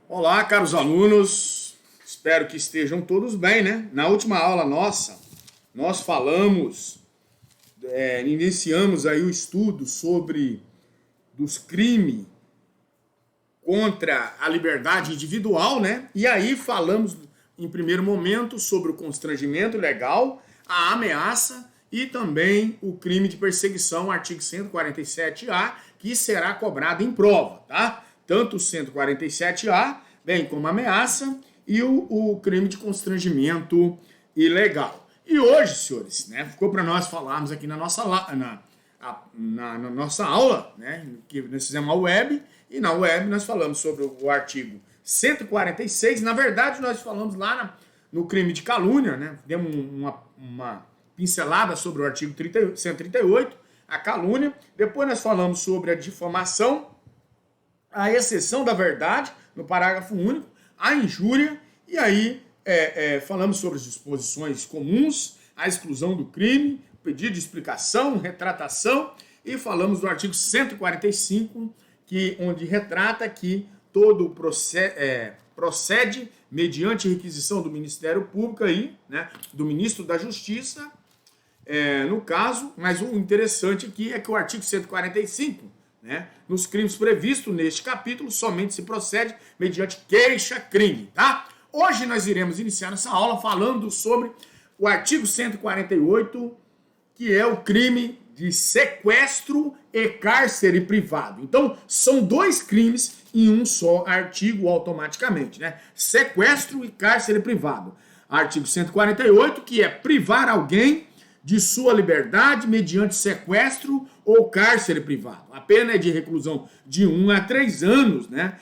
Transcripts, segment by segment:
Olá, caros alunos. Espero que estejam todos bem, né? Na última aula nossa, nós falamos, iniciamos aí o estudo sobre dos crimes contra a liberdade individual, né? E aí falamos, em primeiro momento, sobre o constrangimento legal, a ameaça e também o crime de perseguição, artigo 147-A, que será cobrado em prova, tá? Tanto o 147-A, bem como a ameaça e o crime de constrangimento ilegal. E hoje, senhores, né, ficou para nós falarmos aqui na nossa aula, né, que nós fizemos a web, e na web nós falamos sobre o artigo 146. Na verdade, nós falamos lá no crime de calúnia, né, demos uma pincelada sobre o artigo 138, a calúnia. Depois nós falamos sobre a difamação, a exceção da verdade, no parágrafo único, a injúria, e aí falamos sobre as disposições comuns, a exclusão do crime, pedido de explicação, retratação, e falamos do artigo 145, onde retrata que todo procede mediante requisição do Ministério Público, aí, né, do Ministro da Justiça, no caso, mas o interessante aqui é que o artigo 145, né, nos crimes previstos neste capítulo, somente se procede mediante queixa-crime, tá? Hoje nós iremos iniciar essa aula falando sobre o artigo 148, que é o crime de sequestro e cárcere privado. Então, são dois crimes em um só artigo automaticamente, né? Sequestro e cárcere privado. Artigo 148, que é privar alguém de sua liberdade mediante sequestro ou cárcere privado. A pena é de reclusão de 1 a 3 anos, né?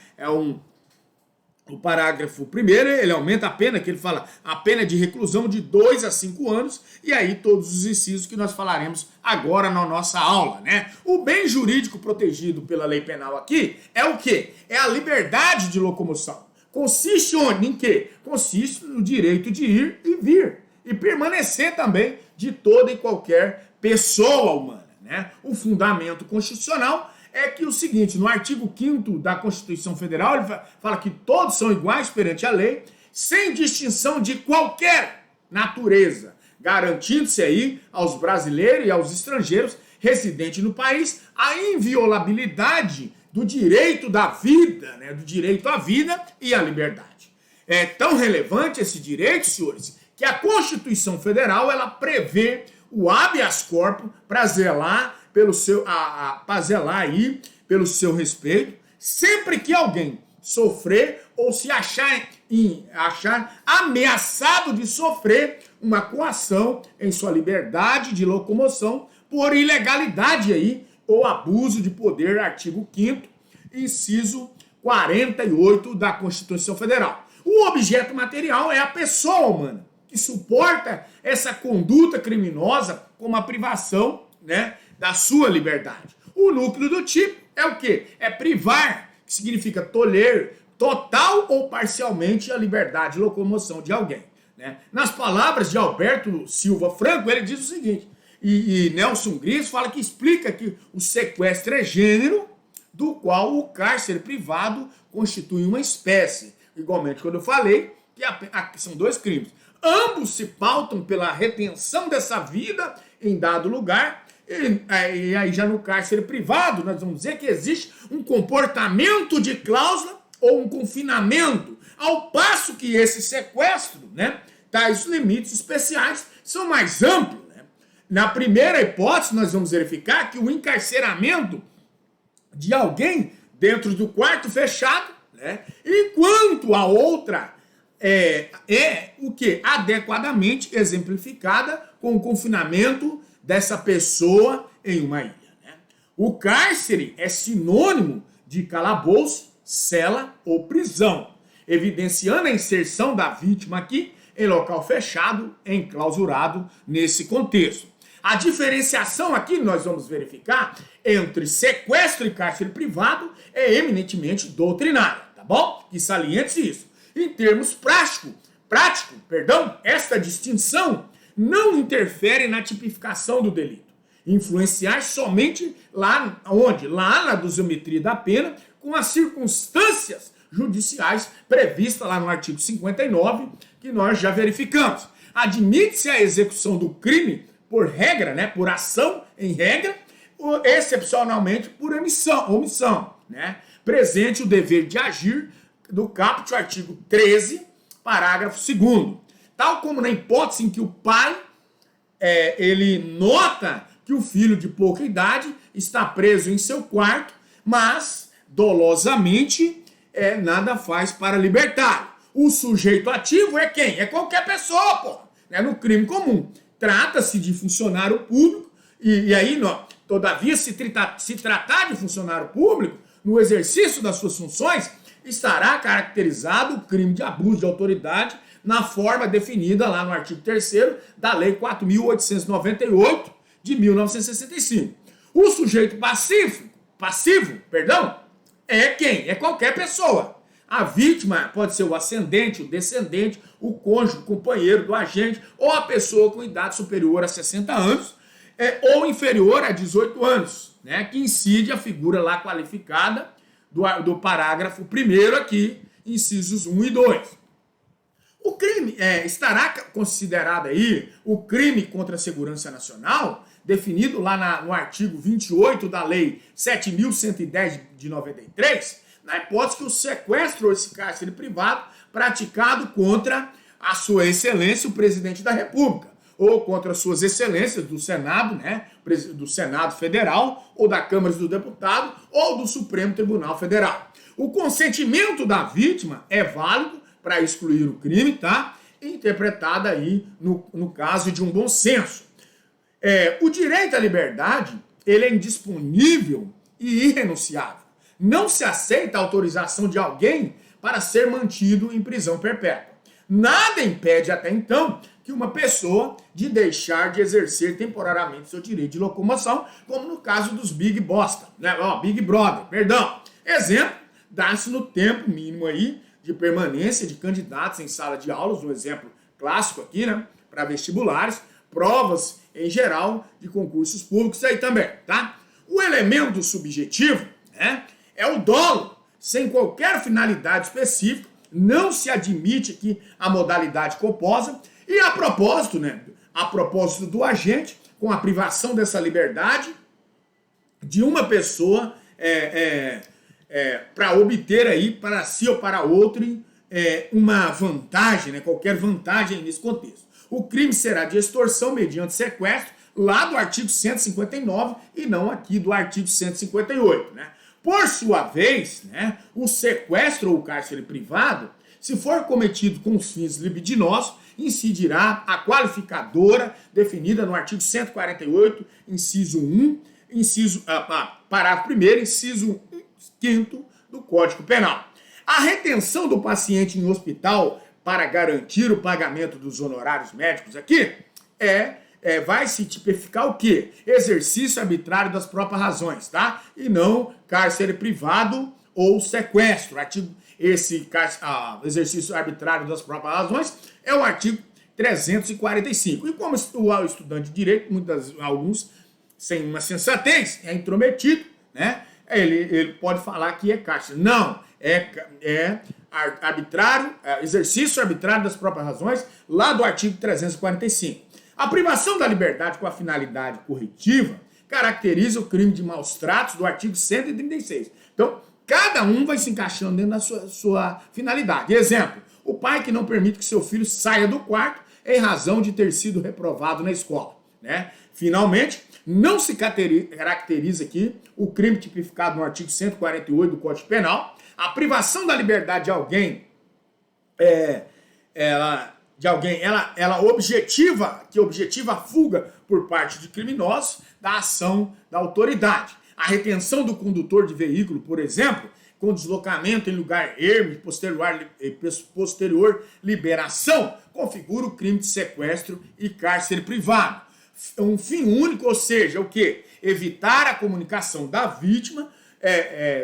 O parágrafo primeiro, ele aumenta a pena, que ele fala a pena é de reclusão de 2 a 5 anos, e aí todos os incisos que nós falaremos agora na nossa aula, né? O bem jurídico protegido pela lei penal aqui é o quê? É a liberdade de locomoção. Consiste onde? Em quê? Consiste no direito de ir e vir, e permanecer também de toda e qualquer pessoa humana, né? O fundamento constitucional é que o seguinte, no artigo 5º da Constituição Federal, ele fala que todos são iguais perante a lei, sem distinção de qualquer natureza, garantindo-se aí aos brasileiros e aos estrangeiros residentes no país a inviolabilidade do direito da vida, né? Do direito à vida e à liberdade. É tão relevante esse direito, senhores, que a Constituição Federal ela prevê o habeas corpus para zelar pelo seu respeito, sempre que alguém sofrer ou se achar ameaçado de sofrer uma coação em sua liberdade de locomoção por ilegalidade aí ou abuso de poder, artigo 5º, inciso 48 da Constituição Federal. O objeto material é a pessoa humana, que suporta essa conduta criminosa como a privação, né, da sua liberdade. O núcleo do tipo é o quê? É privar, que significa tolher total ou parcialmente a liberdade de locomoção de alguém, né? Nas palavras de Alberto Silva Franco, ele diz o seguinte, e Nelson Gris fala que explica que o sequestro é gênero do qual o cárcere privado constitui uma espécie. Igualmente, quando eu falei que são dois crimes. Ambos se pautam pela retenção dessa vida em dado lugar, e aí já no cárcere privado nós vamos dizer que existe um comportamento de cláusula ou um confinamento, ao passo que esse sequestro, né, tais limites especiais são mais amplos, né? Na primeira hipótese nós vamos verificar que o encarceramento de alguém dentro do quarto fechado, né, enquanto a outra é o que? Adequadamente exemplificada com o confinamento dessa pessoa em uma ilha, né? O cárcere é sinônimo de calabouço, cela ou prisão, evidenciando a inserção da vítima aqui em local fechado, enclausurado nesse contexto. A diferenciação aqui nós vamos verificar entre sequestro e cárcere privado é eminentemente doutrinária, tá bom? Que saliente isso. Em termos práticos, esta distinção não interfere na tipificação do delito. Influenciar somente lá onde? Lá na dosimetria da pena, com as circunstâncias judiciais prevista lá no artigo 59, que nós já verificamos. Admite-se a execução do crime por regra, né, por ação em regra, excepcionalmente por omissão, né? Presente o dever de agir do caput, artigo 13, parágrafo 2º. Tal como na hipótese em que o pai ele nota que o filho de pouca idade está preso em seu quarto, mas dolosamente nada faz para libertá-lo. O sujeito ativo é quem? É qualquer pessoa, pô. No crime comum. Trata-se de funcionário público, e aí, todavia, se tratar de funcionário público, no exercício das suas funções, estará caracterizado o crime de abuso de autoridade na forma definida lá no artigo 3º da Lei 4.898 de 1965. O sujeito passivo, é quem? É qualquer pessoa. A vítima pode ser o ascendente, o descendente, o cônjuge, o companheiro do agente, ou a pessoa com idade superior a 60 anos, ou inferior a 18 anos, né, que incide a figura lá qualificada do parágrafo 1º aqui, incisos 1 e 2. O crime estará considerado aí o crime contra a segurança nacional, definido lá no artigo 28 da Lei 7.110 de 93, na hipótese que o sequestro ou esse cárcere privado praticado contra a sua excelência, o presidente da República, ou contra suas excelências do Senado, né, do Senado Federal, ou da Câmara dos Deputados, ou do Supremo Tribunal Federal. O consentimento da vítima é válido para excluir o crime, tá? Interpretada aí no caso de um bom senso. O direito à liberdade, ele é indisponível e irrenunciável. Não se aceita a autorização de alguém para ser mantido em prisão perpétua. Nada impede até então que uma pessoa de deixar de exercer temporariamente seu direito de locomoção, como no caso dos Big Brother, perdão. Exemplo, dá-se no tempo mínimo aí de permanência de candidatos em sala de aulas, um exemplo clássico aqui, né, para vestibulares, provas em geral de concursos públicos aí também, tá? O elemento subjetivo, né, é o dolo, sem qualquer finalidade específica, não se admite aqui a modalidade culposa, e a propósito do agente, com a privação dessa liberdade de uma pessoa para obter aí, para si ou para outro, uma vantagem, né, qualquer vantagem nesse contexto. O crime será de extorsão mediante sequestro, lá do artigo 159 e não aqui do artigo 158, né? Por sua vez, né, o sequestro ou o cárcere privado, se for cometido com fins libidinosos, incidirá a qualificadora definida no artigo 148, inciso 1, parágrafo 1º, inciso 5º do Código Penal. A retenção do paciente em hospital para garantir o pagamento dos honorários médicos aqui vai se tipificar o quê? Exercício arbitrário das próprias razões, tá? E não cárcere privado ou sequestro. Esse exercício arbitrário das próprias razões é o artigo 345. E como o estudante de direito, alguns sem uma sensatez, é intrometido, né? Ele pode falar que é cárcere. Não, é arbitrário, exercício arbitrário das próprias razões, lá do artigo 345. A privação da liberdade com a finalidade corretiva caracteriza o crime de maus tratos do artigo 136. Então, cada um vai se encaixando dentro da sua finalidade. Exemplo, o pai que não permite que seu filho saia do quarto em razão de ter sido reprovado na escola, né? Finalmente, não se caracteriza aqui o crime tipificado no artigo 148 do Código Penal. A privação da liberdade de alguém ela objetiva a fuga por parte de criminosos da ação da autoridade. A retenção do condutor de veículo, por exemplo, com deslocamento em lugar ermo e posterior liberação, configura o crime de sequestro e cárcere privado. Um fim único, ou seja, o quê? Evitar a comunicação da vítima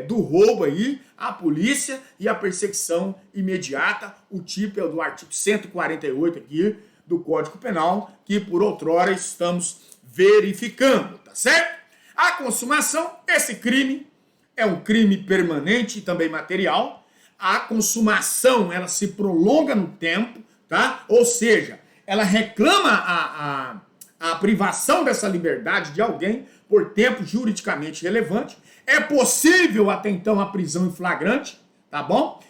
do roubo aí, à polícia e a perseguição imediata. O tipo é o do artigo 148 aqui do Código Penal, que por outrora estamos verificando, tá certo? A consumação, esse crime é um crime permanente e também material. a consumação ela se prolonga no tempo, tá? Ou seja, ela reclama a privação dessa liberdade de alguém por tempo juridicamente relevante. É possível até então a prisão em flagrante, tá bom?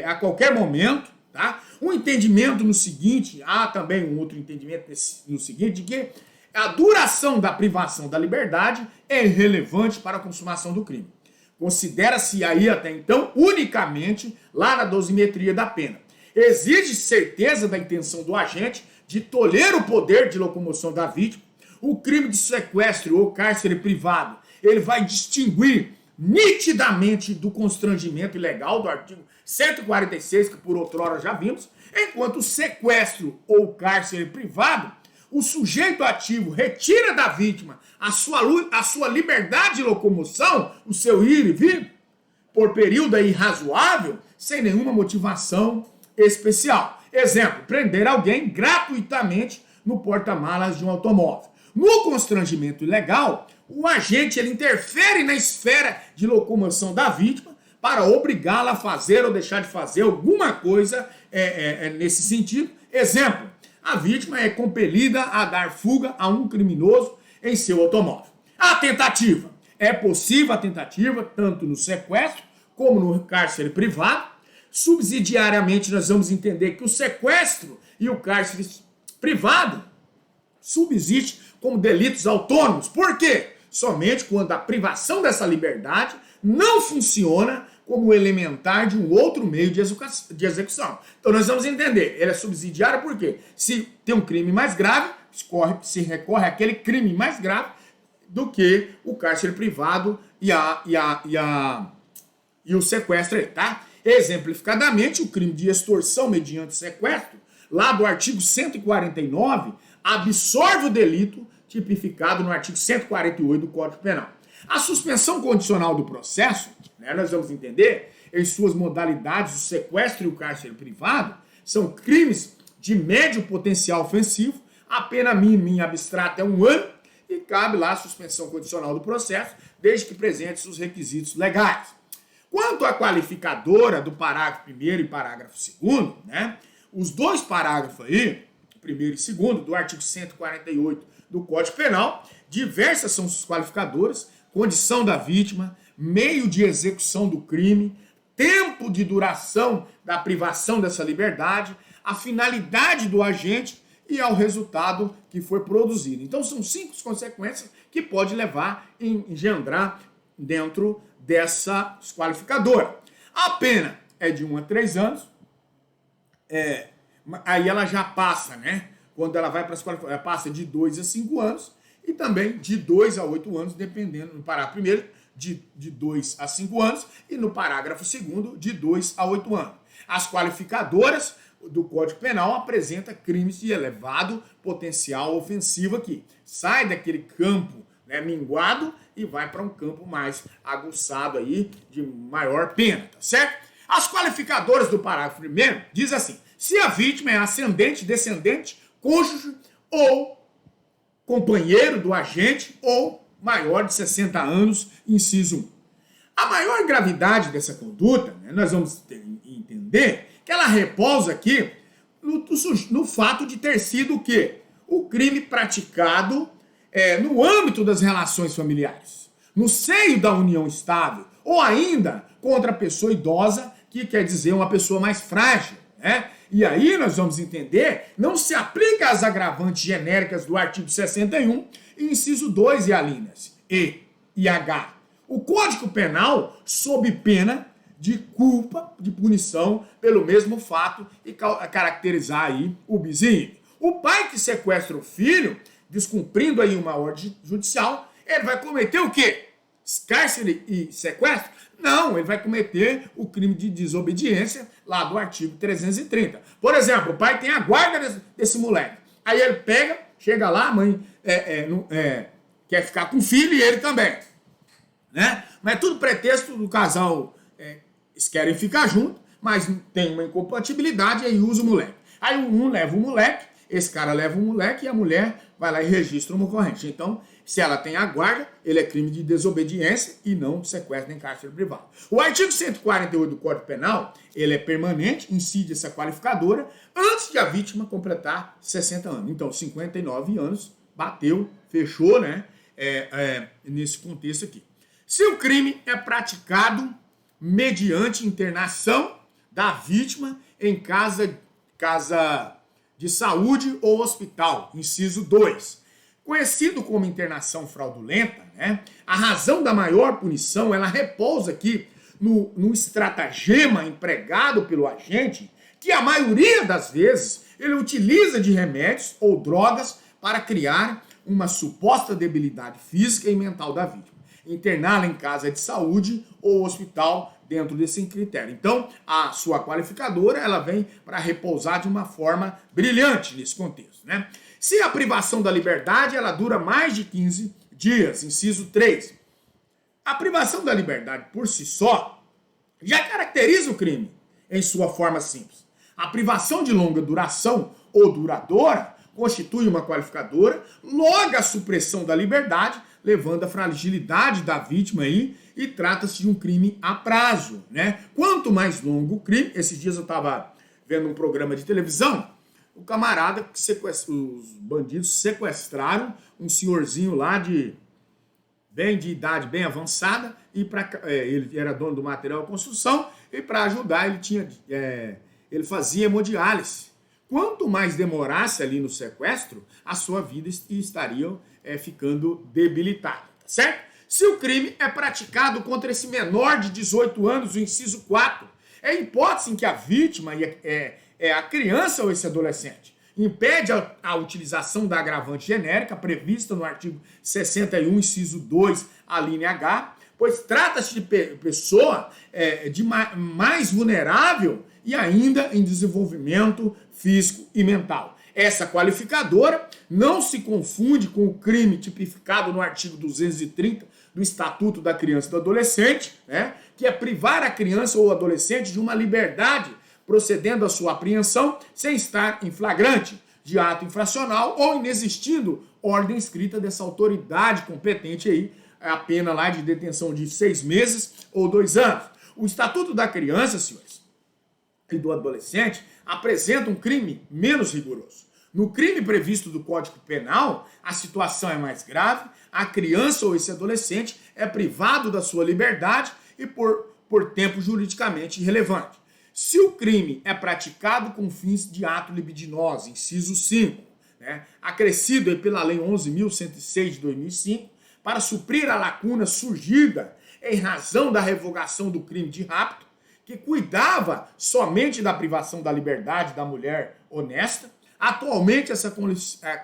A qualquer momento, tá? Um entendimento no seguinte, há também um outro entendimento no seguinte, de que a duração da privação da liberdade é irrelevante para a consumação do crime. Considera-se aí até então unicamente lá na dosimetria da pena. Exige certeza da intenção do agente de tolher o poder de locomoção da vítima. O crime de sequestro ou cárcere privado, ele vai distinguir nitidamente do constrangimento ilegal do artigo 146, que por outrora já vimos, enquanto o sequestro ou cárcere privado, o sujeito ativo retira da vítima a sua liberdade de locomoção, o seu ir e vir, por período irrazoável, sem nenhuma motivação especial. Exemplo, prender alguém gratuitamente no porta-malas de um automóvel. No constrangimento ilegal, o agente ele interfere na esfera de locomoção da vítima para obrigá-la a fazer ou deixar de fazer alguma coisa nesse sentido. Exemplo, a vítima é compelida a dar fuga a um criminoso em seu automóvel. A tentativa. É possível a tentativa tanto no sequestro como no cárcere privado. Subsidiariamente, nós vamos entender que o sequestro e o cárcere privado subsistem como delitos autônomos. Por quê? Somente quando a privação dessa liberdade não funciona como elementar de um outro meio de execução. Então nós vamos entender, ele é subsidiário por quê? Se tem um crime mais grave, se recorre àquele crime mais grave do que o cárcere privado e o sequestro, tá? Exemplificadamente, o crime de extorsão mediante sequestro, lá do artigo 149, absorve o delito tipificado no artigo 148 do Código Penal. A suspensão condicional do processo, nós vamos entender, em suas modalidades, o sequestro e o cárcere privado, são crimes de médio potencial ofensivo, a pena mínima em abstrato é 1 ano, e cabe lá a suspensão condicional do processo, desde que presentes os requisitos legais. Quanto à qualificadora do parágrafo 1º e parágrafo 2º, os dois parágrafos aí, 1º e 2º, do artigo 148 do Código Penal, diversas são as qualificadoras: condição da vítima, meio de execução do crime, tempo de duração da privação dessa liberdade, a finalidade do agente e ao resultado que foi produzido. Então são 5 consequências que pode levar a engendrar dentro dessa qualificadora. A pena é de 1 a 3 anos, aí ela já passa, quando ela vai para as qualificadoras, ela passa de 2 a 5 anos e também de 2 a 8 anos, dependendo, no parágrafo 1º, de 2 a 5 anos e no parágrafo 2º, de 2 a 8 anos. As qualificadoras do Código Penal apresentam crimes de elevado potencial ofensivo aqui. Sai daquele campo minguado e vai para um campo mais aguçado aí, de maior pena, tá certo? As qualificadoras do parágrafo 1º diz assim: se a vítima é ascendente, descendente, cônjuge ou companheiro do agente ou maior de 60 anos, inciso 1. A maior gravidade dessa conduta, nós vamos entender que ela repousa aqui no fato de ter sido o quê? O crime praticado no âmbito das relações familiares, no seio da união estável, ou ainda contra a pessoa idosa, que quer dizer uma pessoa mais frágil, E aí nós vamos entender, não se aplica às agravantes genéricas do artigo 61, inciso 2 e alíneas E e H. O Código Penal, sob pena de culpa, de punição pelo mesmo fato e caracterizar aí o bis in idem. O pai que sequestra o filho, descumprindo aí uma ordem judicial, ele vai cometer o quê? Cárcere e sequestro? Não, ele vai cometer o crime de desobediência lá do artigo 330. Por exemplo, o pai tem a guarda desse moleque. Aí ele pega, chega lá, a mãe quer ficar com o filho e ele também. Mas é tudo pretexto do casal, eles querem ficar junto, mas tem uma incompatibilidade e aí usa o moleque. Aí um leva o moleque, esse cara leva o moleque e a mulher vai lá e registra uma ocorrência. Então, Se ela tem a guarda, ele é crime de desobediência e não de sequestro nem cárcere privado. O artigo 148 do Código Penal, ele é permanente, incide essa qualificadora antes de a vítima completar 60 anos. Então, 59 anos, bateu, fechou, né? Nesse contexto aqui. Se o crime é praticado mediante internação da vítima em casa de saúde ou hospital, inciso 2. Conhecido como internação fraudulenta, né? A razão da maior punição, ela repousa aqui no estratagema empregado pelo agente, que a maioria das vezes ele utiliza de remédios ou drogas para criar uma suposta debilidade física e mental da vítima. Interná-la em casa de saúde ou hospital dentro desse critério. Então, a sua qualificadora, ela vem para repousar de uma forma brilhante nesse contexto, né? Se a privação da liberdade, ela dura mais de 15 dias, inciso 3. A privação da liberdade por si só já caracteriza o crime em sua forma simples. A privação de longa duração ou duradoura constitui uma qualificadora, logo a supressão da liberdade, levando à fragilidade da vítima aí, e trata-se de um crime a prazo, né? Quanto mais longo o crime, esses dias eu estava vendo um programa de televisão, o camarada, os bandidos sequestraram um senhorzinho lá de idade bem avançada, e ele era dono do material de construção, e para ajudar ele fazia hemodiálise. Quanto mais demorasse ali no sequestro, a sua vida estaria ficando debilitada, tá certo? Se o crime é praticado contra esse menor de 18 anos, o inciso 4, é hipótese em que a vítima é a criança ou esse adolescente. Impede a utilização da agravante genérica prevista no artigo 61, inciso 2, a linha H, pois trata-se de pessoa mais vulnerável e ainda em desenvolvimento físico e mental. Essa qualificadora não se confunde com o crime tipificado no artigo 230 do Estatuto da Criança e do Adolescente, né, que é privar a criança ou adolescente de uma liberdade procedendo à sua apreensão sem estar em flagrante de ato infracional ou inexistindo ordem escrita dessa autoridade competente aí, a pena lá de detenção de 6 meses ou 2 anos. O Estatuto da Criança, senhores, e do Adolescente apresenta um crime menos rigoroso. No crime previsto do Código Penal, a situação é mais grave, a criança ou esse adolescente é privado da sua liberdade e por tempo juridicamente irrelevante. Se o crime é praticado com fins de ato libidinoso, inciso 5, né, acrescido pela Lei 11.106 de 2005, para suprir a lacuna surgida em razão da revogação do crime de rapto, que cuidava somente da privação da liberdade da mulher honesta. Atualmente, essa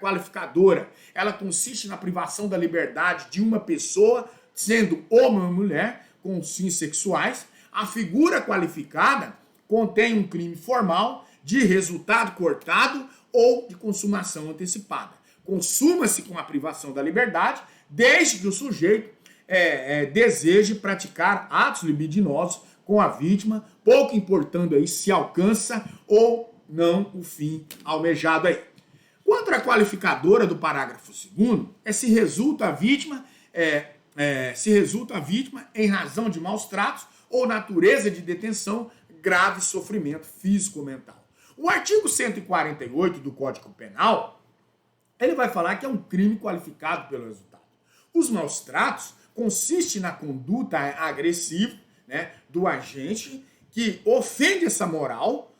qualificadora, ela consiste na privação da liberdade de uma pessoa, sendo homem ou mulher, com fins sexuais. A figura qualificada contém um crime formal de resultado cortado ou de consumação antecipada. Consuma-se com a privação da liberdade, desde que o sujeito deseje praticar atos libidinosos com a vítima, pouco importando aí se alcança ou não o fim almejado aí. Quanto à qualificadora do parágrafo 2º, se resulta a vítima em razão de maus tratos ou natureza de detenção, grave sofrimento físico ou mental. O artigo 148 do Código Penal, ele vai falar que é um crime qualificado pelo resultado. Os maus tratos consistem na conduta agressiva, né, do agente que ofende essa moral,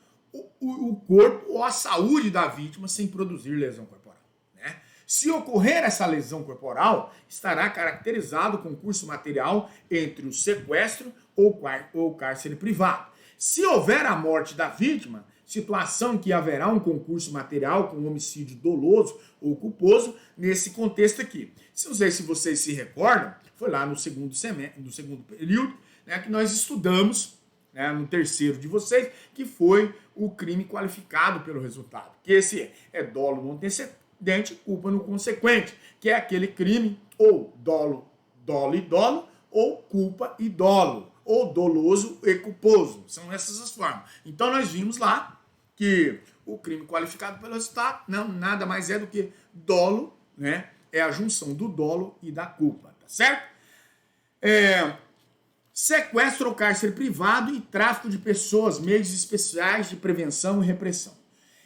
o corpo ou a saúde da vítima sem produzir lesão corporal, né? Se ocorrer essa lesão corporal, estará caracterizado o concurso material entre o sequestro ou cárcere privado. Se houver a morte da vítima, situação em que haverá um concurso material com homicídio doloso ou culposo, nesse contexto aqui. Não sei se vocês se recordam, foi lá no segundo período, né, que nós estudamos, né, no terceiro de vocês, que foi o crime qualificado pelo resultado. Que esse é dolo no antecedente, culpa no consequente, que é aquele crime ou dolo e dolo, ou culpa e dolo, ou doloso e culposo. São essas as formas. Então nós vimos lá que o crime qualificado pelo resultado nada mais é do que dolo, né, é a junção do dolo e da culpa, tá certo? Sequestro ou cárcere privado e tráfico de pessoas, meios especiais de prevenção e repressão.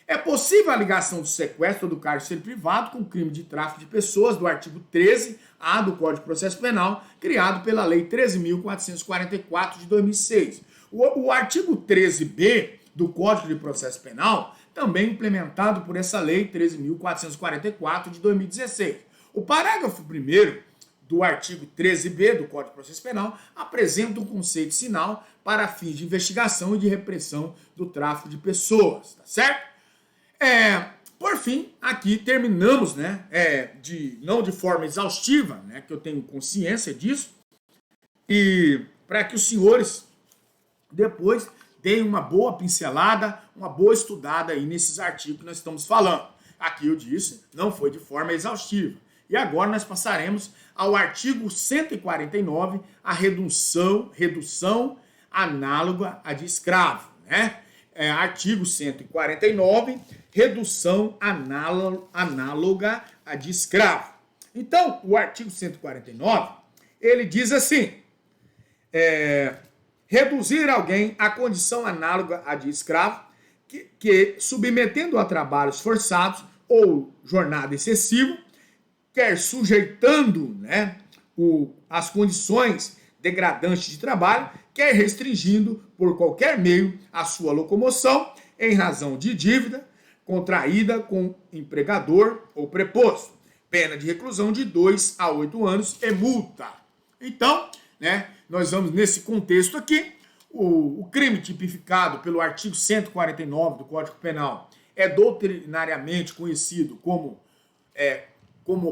É possível a ligação do sequestro ou do cárcere privado com o crime de tráfico de pessoas do artigo 13A do Código de Processo Penal, criado pela Lei 13.444 de 2006. O artigo 13B do Código de Processo Penal, também implementado por essa Lei 13.444 de 2016. O parágrafo 1º do artigo 13b do Código de Processo Penal apresenta um conceito sinal para fins de investigação e de repressão do tráfico de pessoas, tá certo? Por fim, aqui terminamos, né, não de forma exaustiva, né, que eu tenho consciência disso, e para que os senhores depois deem uma boa pincelada, uma boa estudada aí nesses artigos que nós estamos falando. Aqui eu disse, não foi de forma exaustiva. E agora nós passaremos ao artigo 149, a redução análoga à de escravo, né? Artigo 149, redução análoga à de escravo. Então, o artigo 149, ele diz assim, reduzir alguém à condição análoga à de escravo, que submetendo a trabalhos forçados ou jornada excessiva, quer sujeitando, né, as condições degradantes de trabalho, quer restringindo por qualquer meio a sua locomoção em razão de dívida contraída com empregador ou preposto. Pena de reclusão de 2 a 8 anos e multa. Então, né, nós vamos nesse contexto aqui, o crime tipificado pelo artigo 149 do Código Penal é doutrinariamente conhecido como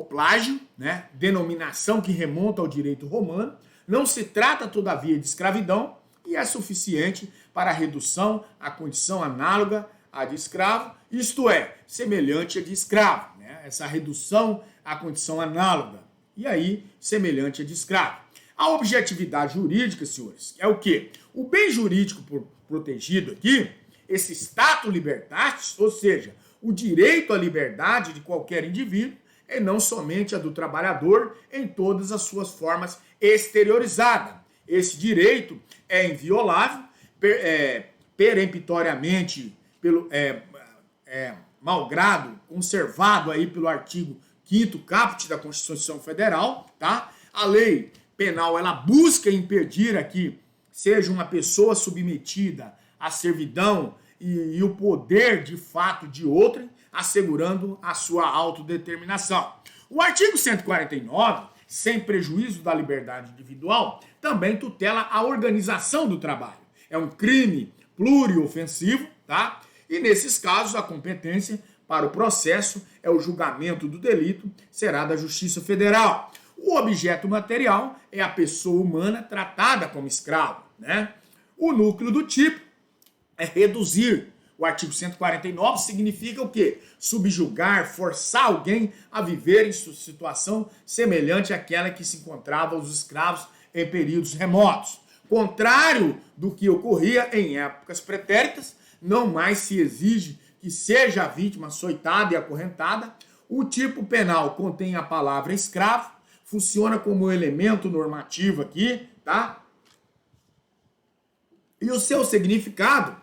plágio, né? Denominação que remonta ao direito romano. Não se trata, todavia, de escravidão e é suficiente para a redução à condição análoga à de escravo, isto é, semelhante à de escravo, né? Essa redução à condição análoga e aí semelhante à de escravo. A objetividade jurídica, senhores, é o quê? O bem jurídico protegido aqui, esse status libertatis, ou seja, o direito à liberdade de qualquer indivíduo, e não somente a do trabalhador em todas as suas formas exteriorizadas. Esse direito é inviolável, peremptoriamente, malgrado, conservado aí pelo artigo 5º caput da Constituição Federal, tá? A lei penal, ela busca impedir aqui seja uma pessoa submetida à servidão e o poder de fato de outrem, assegurando a sua autodeterminação. O artigo 149, sem prejuízo da liberdade individual, também tutela a organização do trabalho. É um crime pluriofensivo, tá? E nesses casos a competência para o processo é o julgamento do delito, será da Justiça Federal. O objeto material é a pessoa humana tratada como escravo, né? O núcleo do tipo é reduzir. O artigo 149 significa o quê? Subjugar, forçar alguém a viver em situação semelhante àquela que se encontravam os escravos em períodos remotos. Contrário do que ocorria em épocas pretéritas, não mais se exige que seja a vítima açoitada e acorrentada. O tipo penal contém a palavra escravo, funciona como elemento normativo aqui, tá? E o seu significado,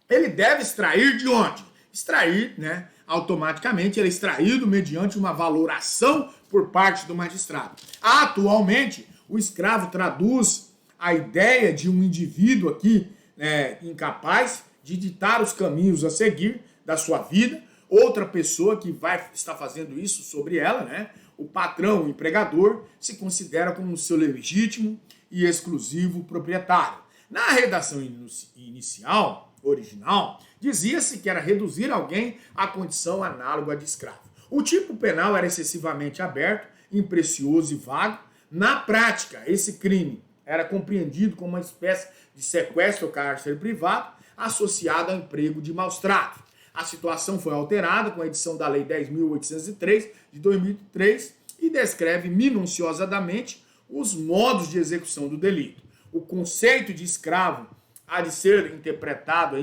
ele deve extrair de onde? Extrair, né? Automaticamente, ele é extraído mediante uma valoração por parte do magistrado. Atualmente, o escravo traduz a ideia de um indivíduo aqui, incapaz de ditar os caminhos a seguir da sua vida, outra pessoa que vai estar fazendo isso sobre ela, né? O patrão, o empregador, se considera como seu legítimo e exclusivo proprietário. Na redação inicial, original, dizia-se que era reduzir alguém à condição análoga à de escravo. O tipo penal era excessivamente aberto, imprecioso e vago. Na prática, esse crime era compreendido como uma espécie de sequestro ou cárcere privado associado ao emprego de maus-tratos. A situação foi alterada com a edição da Lei 10.803 de 2003 e descreve minuciosamente os modos de execução do delito. O conceito de escravo há de ser interpretado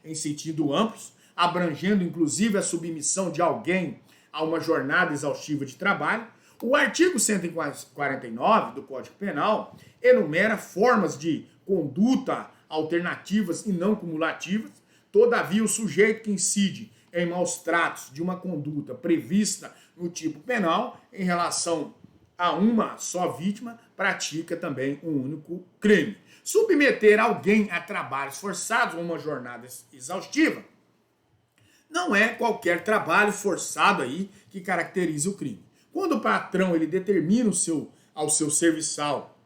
em sentido amplo, abrangendo inclusive a submissão de alguém a uma jornada exaustiva de trabalho. O artigo 149 do Código Penal enumera formas de conduta alternativas e não cumulativas. Todavia, o sujeito que incide em maus tratos de uma conduta prevista no tipo penal em relação a uma só vítima pratica também um único crime. Submeter alguém a trabalhos forçados ou uma jornada exaustiva não é qualquer trabalho forçado aí que caracteriza o crime. Quando o patrão ele determina ao seu serviçal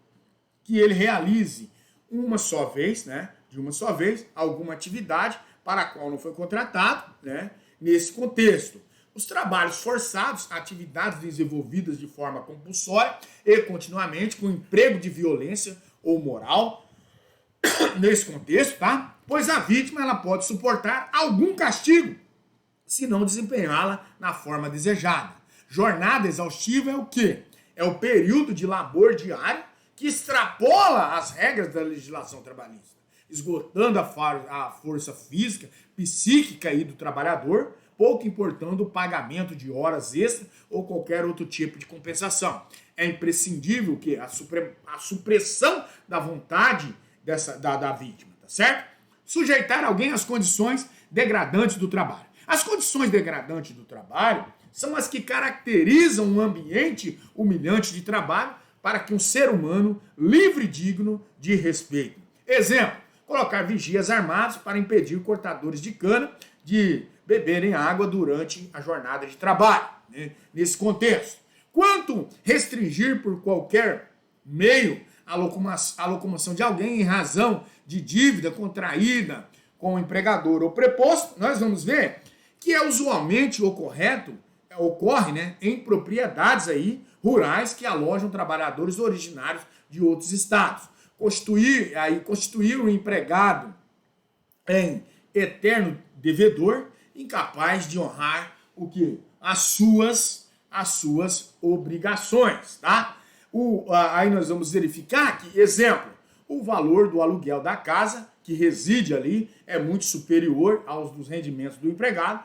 que ele realize uma só vez, né, de uma só vez, alguma atividade para a qual não foi contratado, né, nesse contexto. Os trabalhos forçados, atividades desenvolvidas de forma compulsória e continuamente com emprego de violência ou moral, nesse contexto, tá? Pois a vítima ela pode suportar algum castigo se não desempenhá-la na forma desejada. Jornada exaustiva é o quê? É o período de labor diário que extrapola as regras da legislação trabalhista, esgotando a força física, psíquica aí do trabalhador, pouco importando o pagamento de horas extras ou qualquer outro tipo de compensação. É imprescindível que a supressão da vontade da vítima, tá certo? Sujeitar alguém às condições degradantes do trabalho. As condições degradantes do trabalho são as que caracterizam um ambiente humilhante de trabalho para que um ser humano livre e digno de respeito. Exemplo, colocar vigias armados para impedir cortadores de cana de beberem água durante a jornada de trabalho, né? Nesse contexto. Quanto restringir por qualquer meio a locomoção de alguém em razão de dívida contraída com o empregador ou preposto, nós vamos ver que é usualmente ocorre, né, em propriedades aí rurais que alojam trabalhadores originários de outros estados. Constituir o empregado em eterno devedor, incapaz de honrar o que? As suas obrigações, tá? Aí nós vamos verificar que, exemplo, o valor do aluguel da casa que reside ali é muito superior aos dos rendimentos do empregado,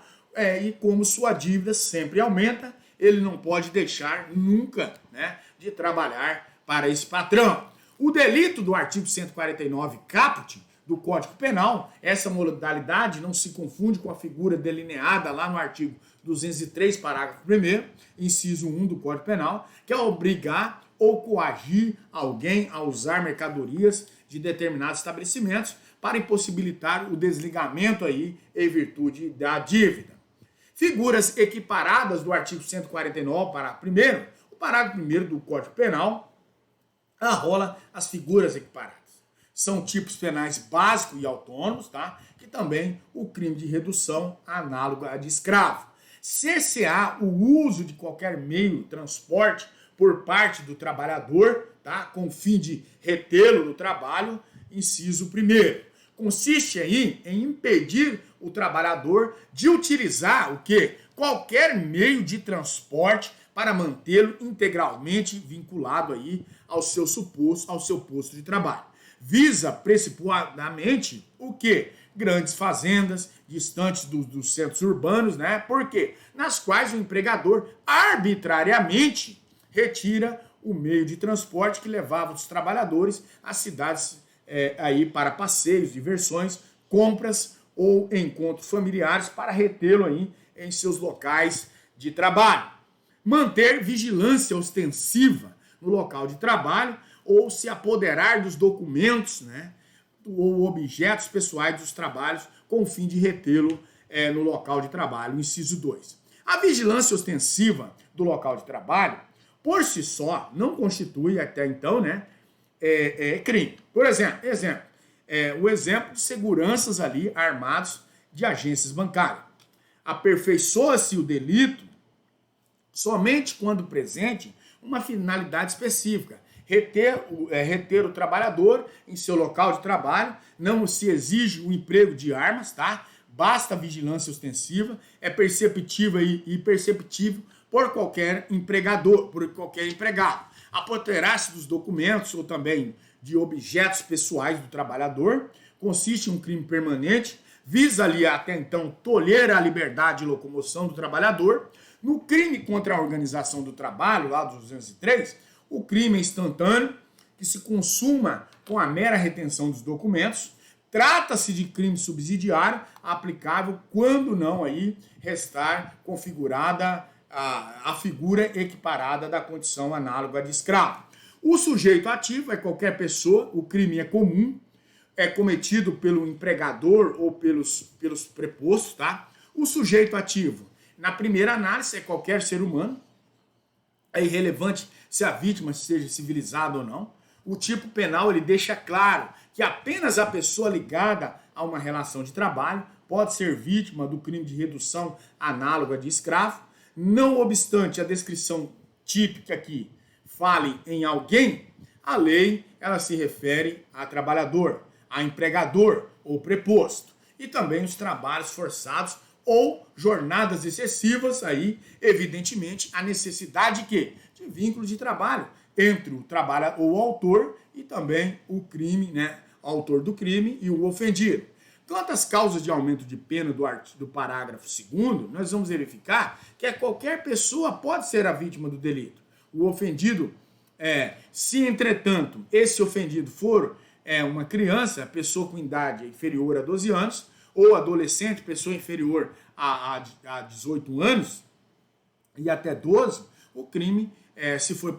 e como sua dívida sempre aumenta, ele não pode deixar nunca, né, de trabalhar para esse patrão. O delito do artigo 149 caput do Código Penal, essa modalidade não se confunde com a figura delineada lá no artigo 203, parágrafo 1º, inciso 1 do Código Penal, que é obrigar ou coagir alguém a usar mercadorias de determinados estabelecimentos para impossibilitar o desligamento aí em virtude da dívida. Figuras equiparadas do artigo 149, parágrafo 1º, o parágrafo 1º do Código Penal arrola as figuras equiparadas. São tipos penais básicos e autônomos, tá? Que também o crime de redução análogo a de escravo. Cercear o uso de qualquer meio de transporte por parte do trabalhador, tá? Com o fim de retê-lo no trabalho, inciso 1º. Consiste aí em impedir o trabalhador de utilizar o quê? Qualquer meio de transporte para mantê-lo integralmente vinculado aí ao seu posto de trabalho. Visa principalmente o quê? Grandes fazendas, distantes dos centros urbanos, né? Por quê? Nas quais o empregador arbitrariamente retira o meio de transporte que levava os trabalhadores às cidades aí para passeios, diversões, compras ou encontros familiares para retê-lo aí em seus locais de trabalho. Manter vigilância ostensiva no local de trabalho ou se apoderar dos documentos, né, ou objetos pessoais dos trabalhos com o fim de retê-lo no local de trabalho, inciso 2. A vigilância ostensiva do local de trabalho, por si só, não constitui até então, né, crime. Por exemplo, o exemplo de seguranças ali armados de agências bancárias. Aperfeiçoa-se o delito somente quando presente uma finalidade específica. Reter o trabalhador em seu local de trabalho, não se exige o emprego de armas, tá? Basta a vigilância ostensiva, é perceptível e perceptível por qualquer empregador, por qualquer empregado. Apoderar-se dos documentos ou também de objetos pessoais do trabalhador consiste em um crime permanente, visa ali até então tolher a liberdade de locomoção do trabalhador, No crime contra a organização do trabalho, lá dos 203, o crime é instantâneo, que se consuma com a mera retenção dos documentos. Trata-se de crime subsidiário, aplicável quando não aí restar configurada a figura equiparada da condição análoga de escravo. O sujeito ativo é qualquer pessoa, o crime é comum, é cometido pelo empregador ou pelos prepostos, tá? O sujeito ativo, na primeira análise, é qualquer ser humano. É irrelevante se a vítima seja civilizada ou não. O tipo penal ele deixa claro que apenas a pessoa ligada a uma relação de trabalho pode ser vítima do crime de redução análoga de escravo. Não obstante a descrição típica aqui fale em alguém, a lei ela se refere a trabalhador, a empregador ou preposto, e também os trabalhos forçados ou jornadas excessivas, aí evidentemente a necessidade de vínculo de trabalho entre o trabalhador ou o autor e também o crime, né, o autor do crime e o ofendido. Quanto às causas de aumento de pena do parágrafo 2º, nós vamos verificar que qualquer pessoa pode ser a vítima do delito. O ofendido, se entretanto esse ofendido for uma criança, pessoa com idade inferior a 12 anos, ou adolescente, pessoa inferior a 18 anos e até 12, o crime, se for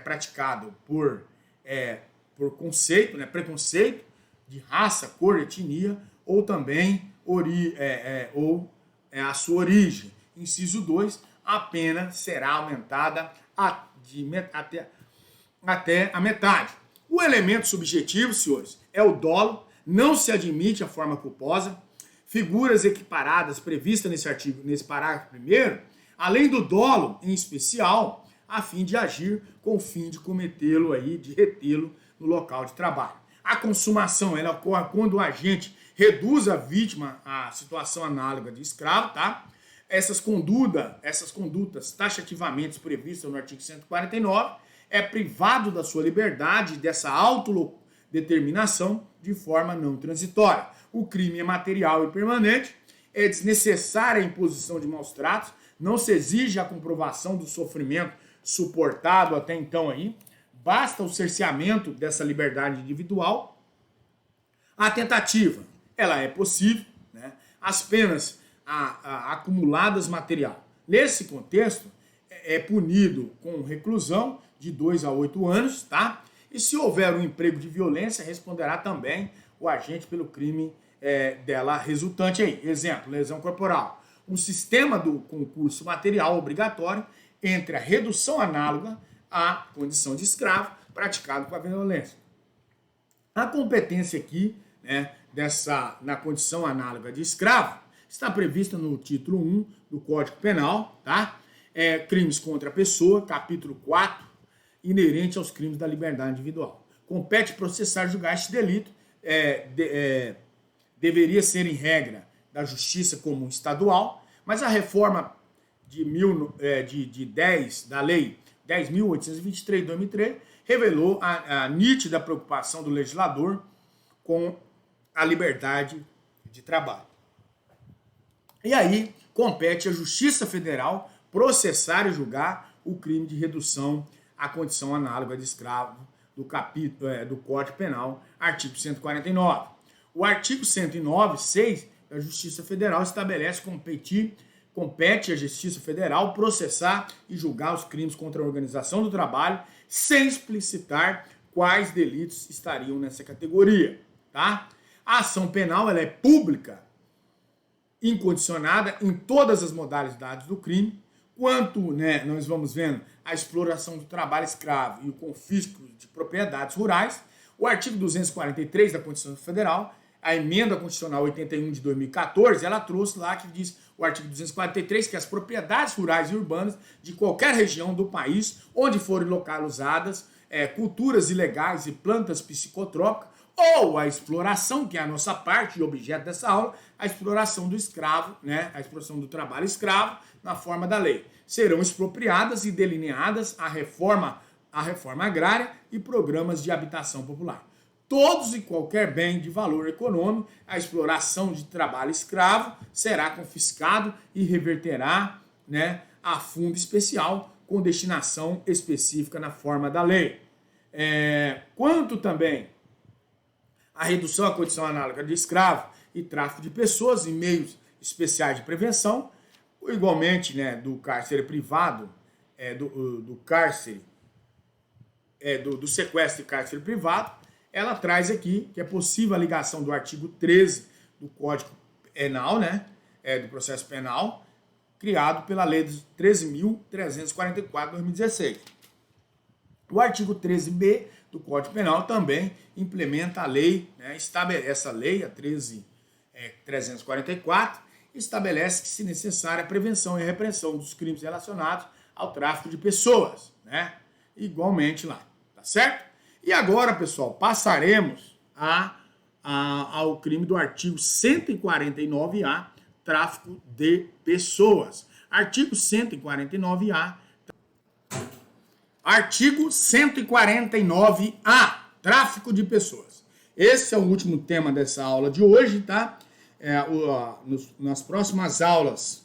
praticado por conceito, né, preconceito de raça, cor, etnia, ou também a sua origem. Inciso 2, a pena será aumentada até a metade. O elemento subjetivo, senhores, é o dolo, não se admite a forma culposa. Figuras equiparadas previstas nesse parágrafo 1º, além do dolo em especial, a fim de agir com o fim de cometê-lo aí, de retê-lo no local de trabalho. A consumação ela ocorre quando o agente reduz a vítima à situação análoga de escravo, tá? Essas condutas taxativamente previstas no artigo 149 é privado da sua liberdade, dessa autodeterminação de forma não transitória. O crime é material e permanente, é desnecessária a imposição de maus tratos, não se exige a comprovação do sofrimento suportado até então aí, basta o cerceamento dessa liberdade individual. A tentativa, ela é possível, né? As penas acumuladas material. Nesse contexto, é punido com reclusão de 2 a 8 anos, tá? E se houver um emprego de violência, responderá também o agente pelo crime dela resultante aí. Exemplo, lesão corporal. Um sistema do concurso material obrigatório entre a redução análoga à condição de escravo praticado com a violência. A competência aqui, né, na condição análoga de escravo, está prevista no título 1 do Código Penal, tá? Crimes contra a pessoa, capítulo 4, inerente aos crimes da liberdade individual. Compete processar e julgar este delito, deveria ser em regra da Justiça Comum Estadual, mas a reforma da Lei 10.823 de 2003 revelou a nítida preocupação do legislador com a liberdade de trabalho. E aí, compete à Justiça Federal processar e julgar o crime de redução à condição análoga de escravo do Código Penal, artigo 149. O artigo 109, 6 da Justiça Federal estabelece compete à Justiça Federal processar e julgar os crimes contra a organização do trabalho, sem explicitar quais delitos estariam nessa categoria, tá? A ação penal ela é pública, incondicionada em todas as modalidades do crime, quanto, né, nós vamos vendo a exploração do trabalho escravo e o confisco de propriedades rurais. O artigo 243 da Constituição Federal, a emenda constitucional 81 de 2014, ela trouxe lá que diz o artigo 243 que as propriedades rurais e urbanas de qualquer região do país onde forem localizadas culturas ilegais e plantas psicotrópicas ou a exploração, que é a nossa parte e objeto dessa aula, a exploração do escravo, né, a exploração do trabalho escravo na forma da lei. Serão expropriadas e delineadas a reforma agrária e programas de habitação popular. Todos e qualquer bem de valor econômico, a exploração de trabalho escravo será confiscado e reverterá, né, a fundo especial com destinação específica na forma da lei. Quanto também a redução à condição análoga de escravo e tráfico de pessoas em meios especiais de prevenção, igualmente, né, do cárcere privado, do sequestro e cárcere privado, ela traz aqui que é possível a ligação do artigo 13 do Código Penal, né, do processo penal, criado pela Lei 13.344 de 2016. O artigo 13b do Código Penal também implementa a lei, né, estabelece a lei, a 13.344, estabelece que, se necessária, a prevenção e a repressão dos crimes relacionados ao tráfico de pessoas, né? Igualmente lá, tá certo? E agora, pessoal, passaremos ao crime do artigo 149A, tráfico de pessoas. Artigo 149A. Artigo 149A, tráfico de pessoas. Esse é o último tema dessa aula de hoje, tá? Nas próximas aulas,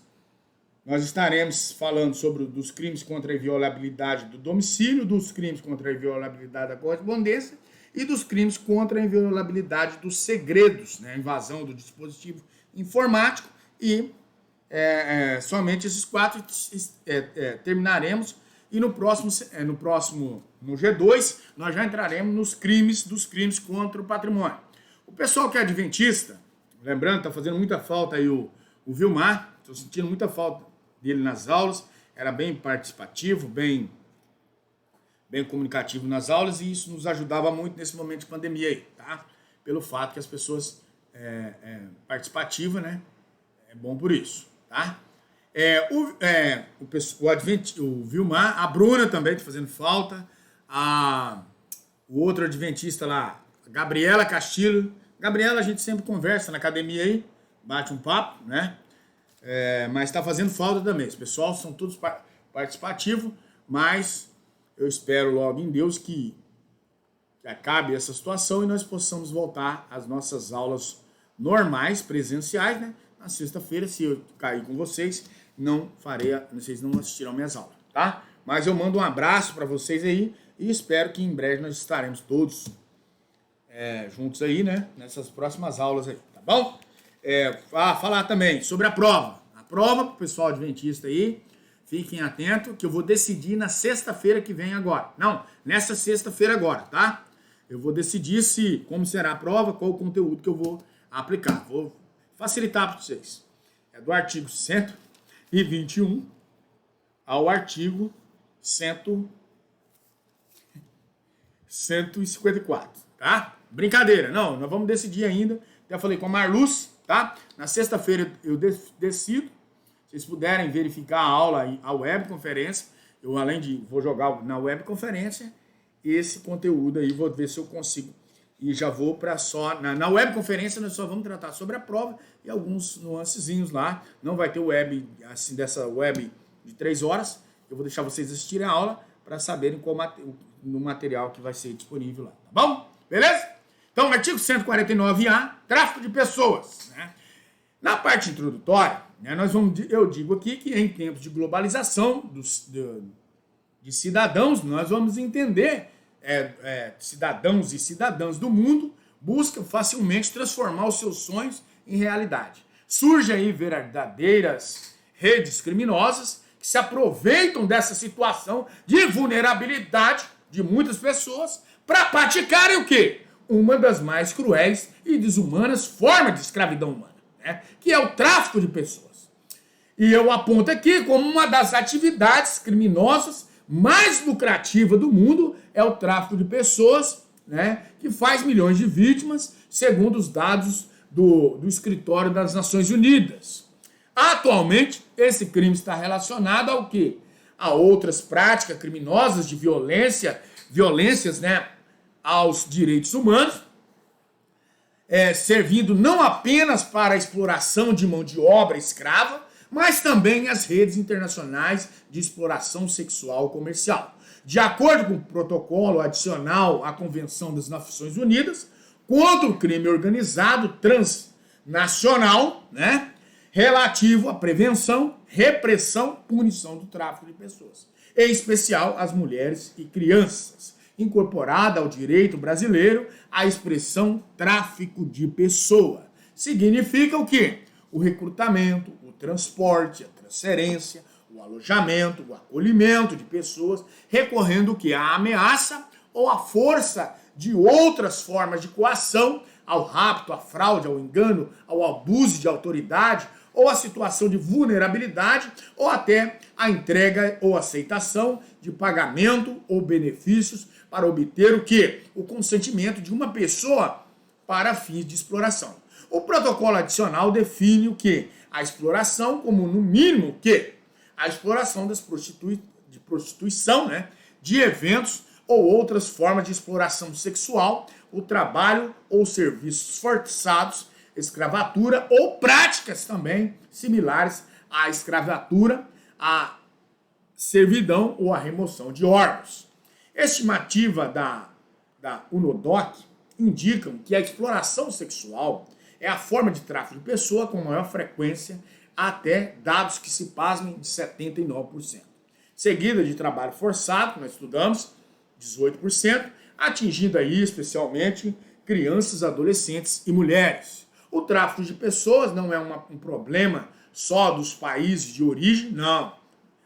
nós estaremos falando sobre dos crimes contra a inviolabilidade do domicílio, dos crimes contra a inviolabilidade da correspondência e dos crimes contra a inviolabilidade dos segredos, né? Invasão do dispositivo informático e somente esses 4 terminaremos. E no G2, nós já entraremos dos crimes contra o patrimônio. O pessoal que é adventista, lembrando, está fazendo muita falta aí o Vilmar, estou sentindo muita falta dele nas aulas, era bem participativo, bem comunicativo nas aulas, e isso nos ajudava muito nesse momento de pandemia aí, tá? Pelo fato que as pessoas participativas, né? É bom por isso, tá? O Vilmar, a Bruna também está fazendo falta, o outro adventista lá, a Gabriela Castilho. Gabriela, a gente sempre conversa na academia aí, bate um papo, né? Mas está fazendo falta também. Os pessoal são todos participativos, mas eu espero logo em Deus que acabe essa situação e nós possamos voltar às nossas aulas normais, presenciais, né? Na sexta-feira, se eu cair com vocês, vocês não assistirão minhas aulas, tá? Mas eu mando um abraço para vocês aí e espero que em breve nós estaremos todos juntos aí, né? Nessas próximas aulas aí, tá bom? Falar também sobre a prova. A prova pro pessoal adventista aí, fiquem atentos que eu vou decidir na sexta-feira que vem agora. Não, nessa sexta-feira agora, tá? Eu vou decidir como será a prova, qual o conteúdo que eu vou aplicar. Vou facilitar para vocês. É do artigo 121 ao artigo 154, tá? Brincadeira, não, nós vamos decidir ainda. Já falei com a Marluz, tá? Na sexta-feira eu decido. Se vocês puderem verificar a aula, a webconferência, eu vou jogar na webconferência esse conteúdo aí, vou ver se eu consigo. E já vou para na webconferência nós só vamos tratar sobre a prova e alguns nuancezinhos lá. Não vai ter web, assim, dessa web de 3 horas. Eu vou deixar vocês assistirem a aula para saberem no material que vai ser disponível lá, tá bom? Beleza? Então, artigo 149A, tráfico de pessoas, né? Na parte introdutória, né, eu digo aqui que em tempos de globalização de cidadãos, nós vamos entender cidadãos e cidadãs do mundo buscam facilmente transformar os seus sonhos em realidade. Surgem aí verdadeiras redes criminosas que se aproveitam dessa situação de vulnerabilidade de muitas pessoas para praticarem o quê? Uma das mais cruéis e desumanas formas de escravidão humana, né? Que é o tráfico de pessoas. E eu aponto aqui como uma das atividades criminosas mais lucrativa do mundo é o tráfico de pessoas, né, que faz milhões de vítimas, segundo os dados do Escritório das Nações Unidas. Atualmente, esse crime está relacionado ao quê? A outras práticas criminosas de violências, né, aos direitos humanos, servindo não apenas para a exploração de mão de obra escrava, mas também as redes internacionais de exploração sexual comercial. De acordo com o protocolo adicional à Convenção das Nações Unidas contra o crime organizado transnacional, né, relativo à prevenção, repressão, punição do tráfico de pessoas, em especial as mulheres e crianças, incorporada ao direito brasileiro a expressão tráfico de pessoa. Significa o quê? O recrutamento, o transporte, a transferência, o alojamento, o acolhimento de pessoas, recorrendo o quê? À ameaça ou à força de outras formas de coação, ao rapto, à fraude, ao engano, ao abuso de autoridade, ou à situação de vulnerabilidade, ou até a entrega ou aceitação de pagamento ou benefícios para obter o quê? O consentimento de uma pessoa para fins de exploração. O protocolo adicional define o quê? A exploração como, no mínimo, o quê? A exploração de prostituição, né? De eventos ou outras formas de exploração sexual, o trabalho ou serviços forçados, escravatura ou práticas também similares à escravatura, à servidão ou à remoção de órgãos. Estimativa da UNODOC indicam que a exploração sexual é a forma de tráfico de pessoa com maior frequência, até dados que se pasmem de 79%. Seguida de trabalho forçado, que nós estudamos, 18%, atingindo aí especialmente crianças, adolescentes e mulheres. O tráfico de pessoas não é um problema só dos países de origem, não,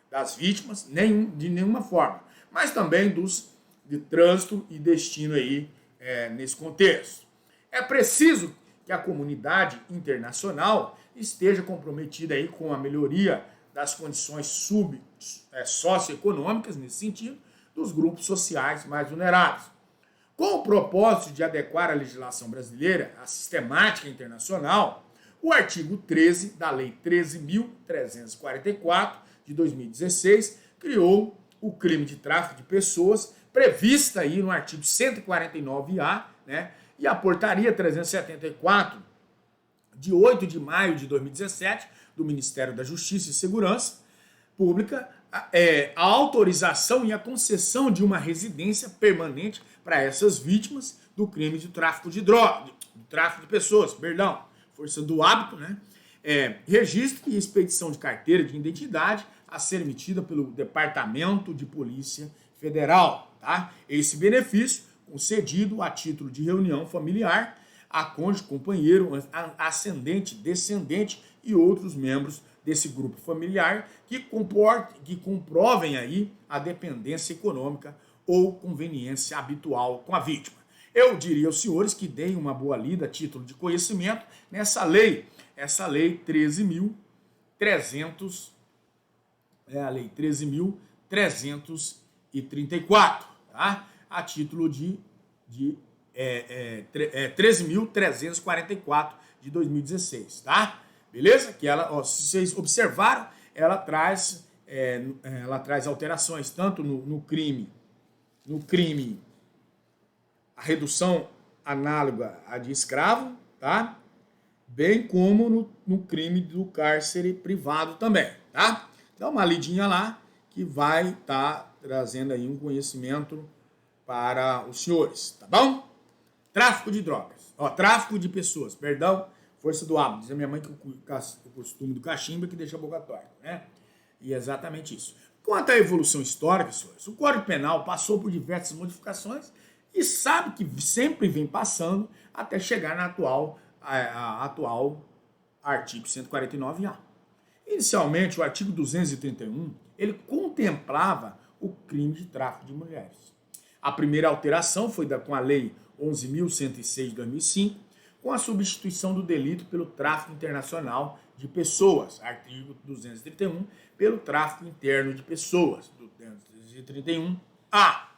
das vítimas, de nenhuma forma, mas também dos de trânsito e destino aí nesse contexto. É preciso que a comunidade internacional esteja comprometida aí com a melhoria das condições socioeconômicas, nesse sentido, dos grupos sociais mais vulneráveis. Com o propósito de adequar a legislação brasileira à sistemática internacional, o artigo 13 da Lei 13.344, de 2016, criou o crime de tráfico de pessoas, prevista aí no artigo 149-A, né, e a portaria 374, de 8 de maio de 2017, do Ministério da Justiça e Segurança Pública, a autorização e a concessão de uma residência permanente para essas vítimas do crime de tráfico de droga, do tráfico de pessoas, força do hábito, né? Registro e expedição de carteira de identidade a ser emitida pelo Departamento de Polícia Federal, tá? Esse benefício concedido a título de reunião familiar a cônjuge, companheiro, ascendente, descendente e outros membros desse grupo familiar que comprovem aí a dependência econômica ou conveniência habitual com a vítima. Eu diria aos senhores que deem uma boa lida a título de conhecimento nessa lei, essa lei 13.300, a lei 13.334, tá? A título de 13.344 de 2016, tá? Beleza? Que ela, se vocês observaram, ela traz alterações tanto no crime, a redução análoga à de escravo, tá? Bem como no crime do cárcere privado também, tá? Dá uma lidinha lá que vai estar trazendo aí um conhecimento para os senhores, tá bom? Tráfico de drogas, tráfico de pessoas, força do hábito. Diz a minha mãe que o costume do cachimbo é que deixa a boca torta, né? E é exatamente isso. Quanto à evolução histórica, senhores, o Código Penal passou por diversas modificações e sabe que sempre vem passando até chegar na atual artigo 149-A. Inicialmente, o artigo 231, ele contemplava o crime de tráfico de mulheres. A primeira alteração foi com a Lei 11.106 de 2005, com a substituição do delito pelo tráfico internacional de pessoas, artigo 231, pelo tráfico interno de pessoas, do 231-A.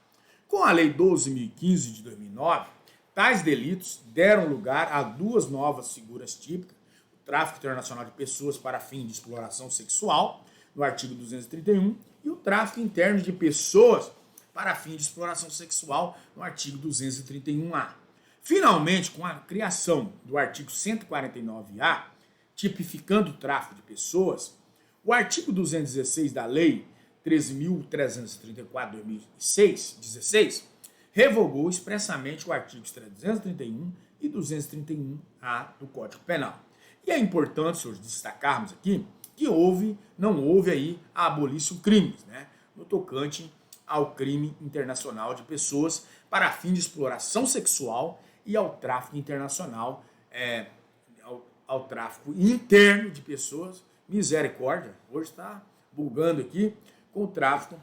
Com a Lei 12.015 de 2009, tais delitos deram lugar a duas novas figuras típicas, o tráfico internacional de pessoas para fim de exploração sexual, no artigo 231, e o tráfico interno de pessoas para fim de exploração sexual, no artigo 231-A. Finalmente, com a criação do artigo 149-A, tipificando o tráfico de pessoas, o artigo 216 da Lei 13.334 de 2016 revogou expressamente o artigo 331 e 231-A do Código Penal. E é importante, senhores, destacarmos aqui que não houve aí a abolição crimes, né, no tocante ao crime internacional de pessoas para fim de exploração sexual e ao tráfico internacional, ao tráfico interno de pessoas. Misericórdia, hoje está bugando aqui com o tráfico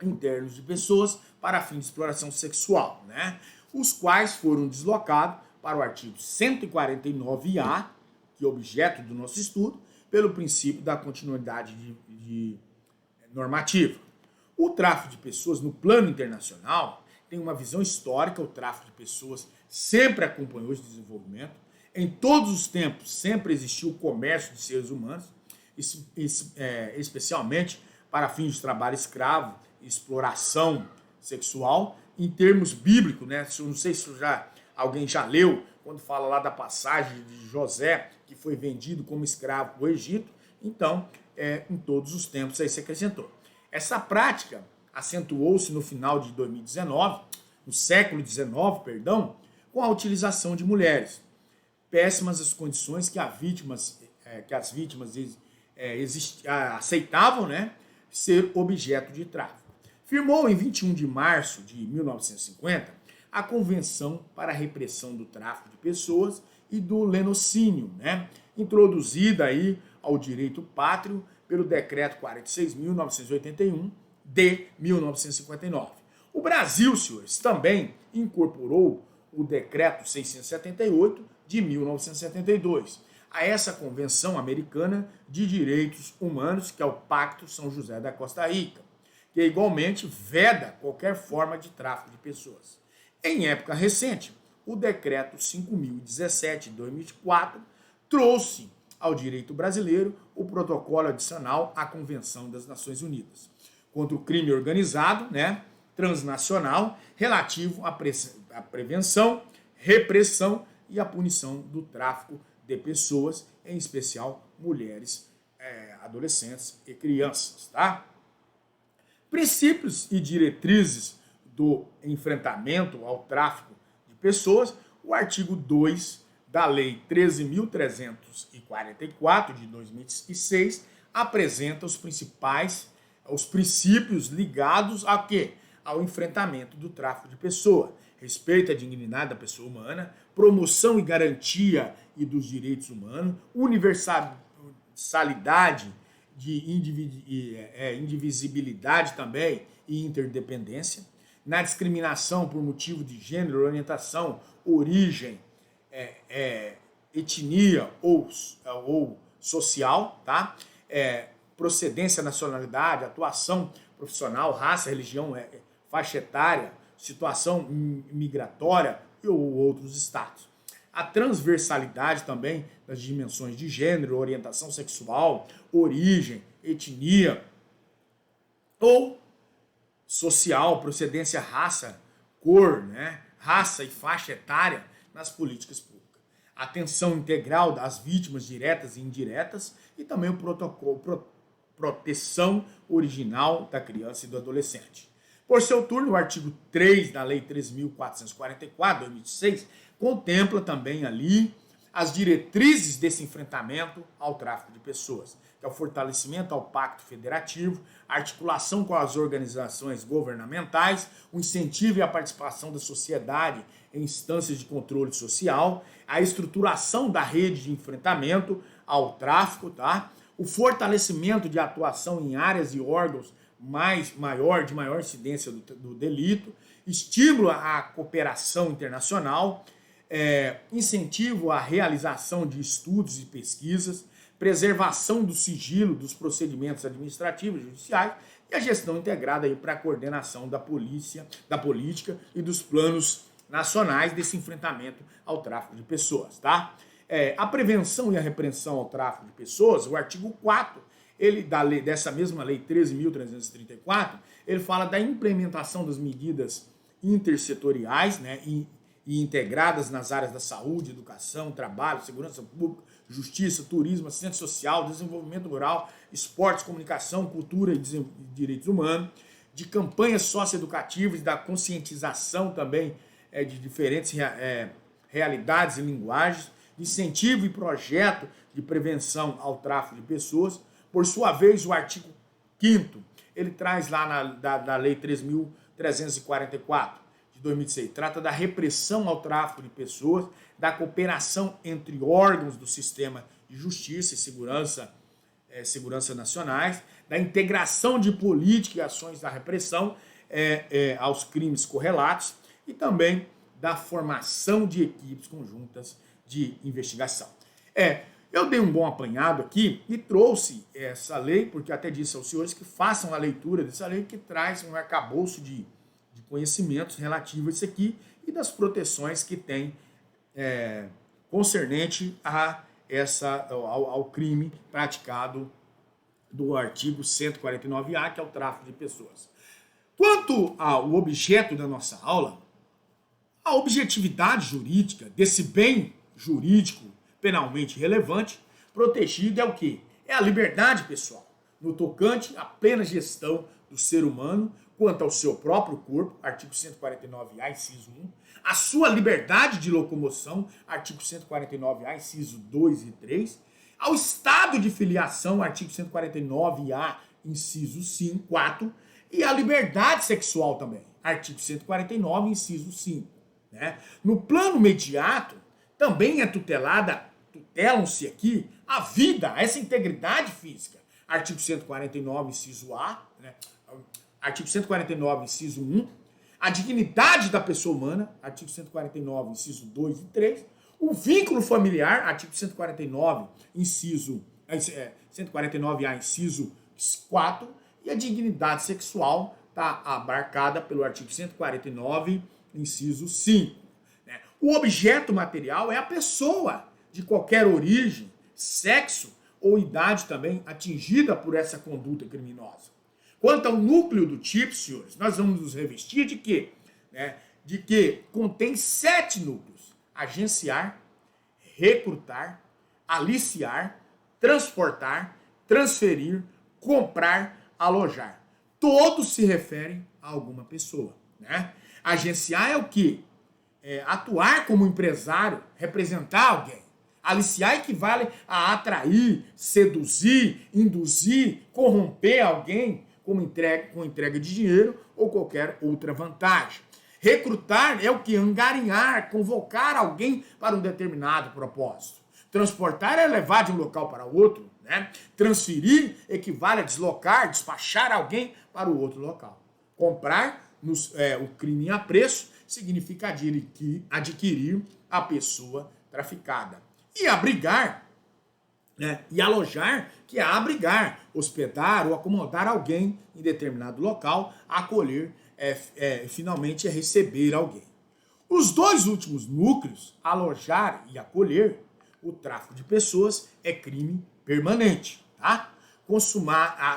interno de pessoas para fim de exploração sexual, né? Os quais foram deslocados para o artigo 149A, que é objeto do nosso estudo, pelo princípio da continuidade de normativa. O tráfico de pessoas no plano internacional tem uma visão histórica. O tráfico de pessoas sempre acompanhou esse desenvolvimento. Em todos os tempos sempre existiu o comércio de seres humanos, especialmente para fins de trabalho escravo, exploração sexual. Em termos bíblicos, né? Não sei se alguém já leu, quando fala lá da passagem de José, que foi vendido como escravo para o Egito. Então, em todos os tempos aí se acrescentou. Essa prática acentuou-se no final de 2019, no século XIX, com a utilização de mulheres. Péssimas as condições que as vítimas aceitavam, né, ser objeto de tráfico. Firmou em 21 de março de 1950 a Convenção para a Repressão do Tráfico de Pessoas e do Lenocínio, né, introduzida aí ao direito pátrio pelo Decreto 46.981 de 1959. O Brasil, senhores, também incorporou o Decreto 678 de 1972 a essa Convenção Americana de Direitos Humanos, que é o Pacto São José da Costa Rica, que igualmente veda qualquer forma de tráfico de pessoas. Em época recente, o Decreto 5.017 de 2004 trouxe ao direito brasileiro o protocolo adicional à Convenção das Nações Unidas contra o crime organizado, né, transnacional, relativo à prevenção, repressão e à punição do tráfico de pessoas, em especial mulheres, adolescentes e crianças, tá? Princípios e diretrizes do enfrentamento ao tráfico de pessoas. O artigo 2 da Lei 13.344 de 2006 apresenta os princípios ligados a quê? Ao enfrentamento do tráfico de pessoa, respeito à dignidade da pessoa humana, promoção e garantia e dos direitos humanos, universalidade de indivisibilidade também e interdependência, na discriminação por motivo de gênero, orientação, origem, etnia ou social, tá? Procedência, nacionalidade, atuação profissional, raça, religião, faixa etária, situação migratória ou outros status. A transversalidade também das dimensões de gênero, orientação sexual, origem, etnia ou social, procedência, raça, cor, né? Raça e faixa etária nas políticas públicas. Atenção integral das vítimas diretas e indiretas e também o protocolo proteção original da criança e do adolescente. Por seu turno, o artigo 3 da Lei 3.444, de 2006, contempla também ali as diretrizes desse enfrentamento ao tráfico de pessoas, que é o fortalecimento ao pacto federativo, a articulação com as organizações governamentais, o incentivo e a participação da sociedade em instâncias de controle social, a estruturação da rede de enfrentamento ao tráfico, tá? O fortalecimento de atuação em áreas e órgãos de maior incidência do delito, estímulo à cooperação internacional, incentivo à realização de estudos e pesquisas, preservação do sigilo dos procedimentos administrativos e judiciais e a gestão integrada para a coordenação da política e dos planos nacionais desse enfrentamento ao tráfico de pessoas, tá? A prevenção e a repressão ao tráfico de pessoas, o artigo 4 dessa mesma Lei 13.334, ele fala da implementação das medidas intersetoriais, né, e integradas nas áreas da saúde, educação, trabalho, segurança pública, justiça, turismo, assistência social, desenvolvimento rural, esportes, comunicação, cultura e direitos humanos, de campanhas socioeducativas, da conscientização também de diferentes realidades e linguagens, de incentivo e projeto de prevenção ao tráfico de pessoas. Por sua vez, o artigo 5º, ele traz lá da Lei 3.344 de 2006, trata da repressão ao tráfico de pessoas, da cooperação entre órgãos do sistema de justiça e segurança nacionais, da integração de política e ações da repressão aos crimes correlatos e também da formação de equipes conjuntas de investigação. Eu dei um bom apanhado aqui e trouxe essa lei, porque até disse aos senhores que façam a leitura dessa lei, que traz um arcabouço de conhecimentos relativos a isso aqui e das proteções que tem concernente ao crime praticado do artigo 149A, que é o tráfico de pessoas. Quanto ao objeto da nossa aula, a objetividade jurídica desse bem jurídico penalmente relevante, protegido é o quê? É a liberdade pessoal, no tocante à plena gestão do ser humano quanto ao seu próprio corpo, artigo 149A, inciso 1, a sua liberdade de locomoção, artigo 149A, inciso 2 e 3, ao estado de filiação, artigo 149A, inciso 4, e a liberdade sexual também, artigo 149, inciso 5. Né? No plano imediato, também é tutelam-se aqui a vida, essa integridade física, artigo 149, inciso A, né? Artigo 149, inciso 1, a dignidade da pessoa humana, artigo 149, inciso 2 e 3, o vínculo familiar, artigo 149, 149A, inciso 4, e a dignidade sexual está abarcada pelo artigo 149, inciso 5. Né? O objeto material é a pessoa de qualquer origem, sexo ou idade também atingida por essa conduta criminosa. Quanto ao núcleo do tipo, senhores, nós vamos nos revestir de quê? De que contém 7 núcleos: agenciar, recrutar, aliciar, transportar, transferir, comprar, alojar. Todos se referem a alguma pessoa. Né? Agenciar é o quê? Atuar como empresário, representar alguém. Aliciar equivale a atrair, seduzir, induzir, corromper alguém com entrega de dinheiro ou qualquer outra vantagem. Recrutar é o que? Angariar, convocar alguém para um determinado propósito. Transportar é levar de um local para outro. Né? Transferir equivale a deslocar, despachar alguém para o outro local. Comprar, o crime a preço, significa adquirir a pessoa traficada. E abrigar, né? E alojar, que é abrigar, hospedar ou acomodar alguém em determinado local, acolher, finalmente é receber alguém. Os dois últimos núcleos, alojar e acolher, o tráfico de pessoas é crime permanente. Tá?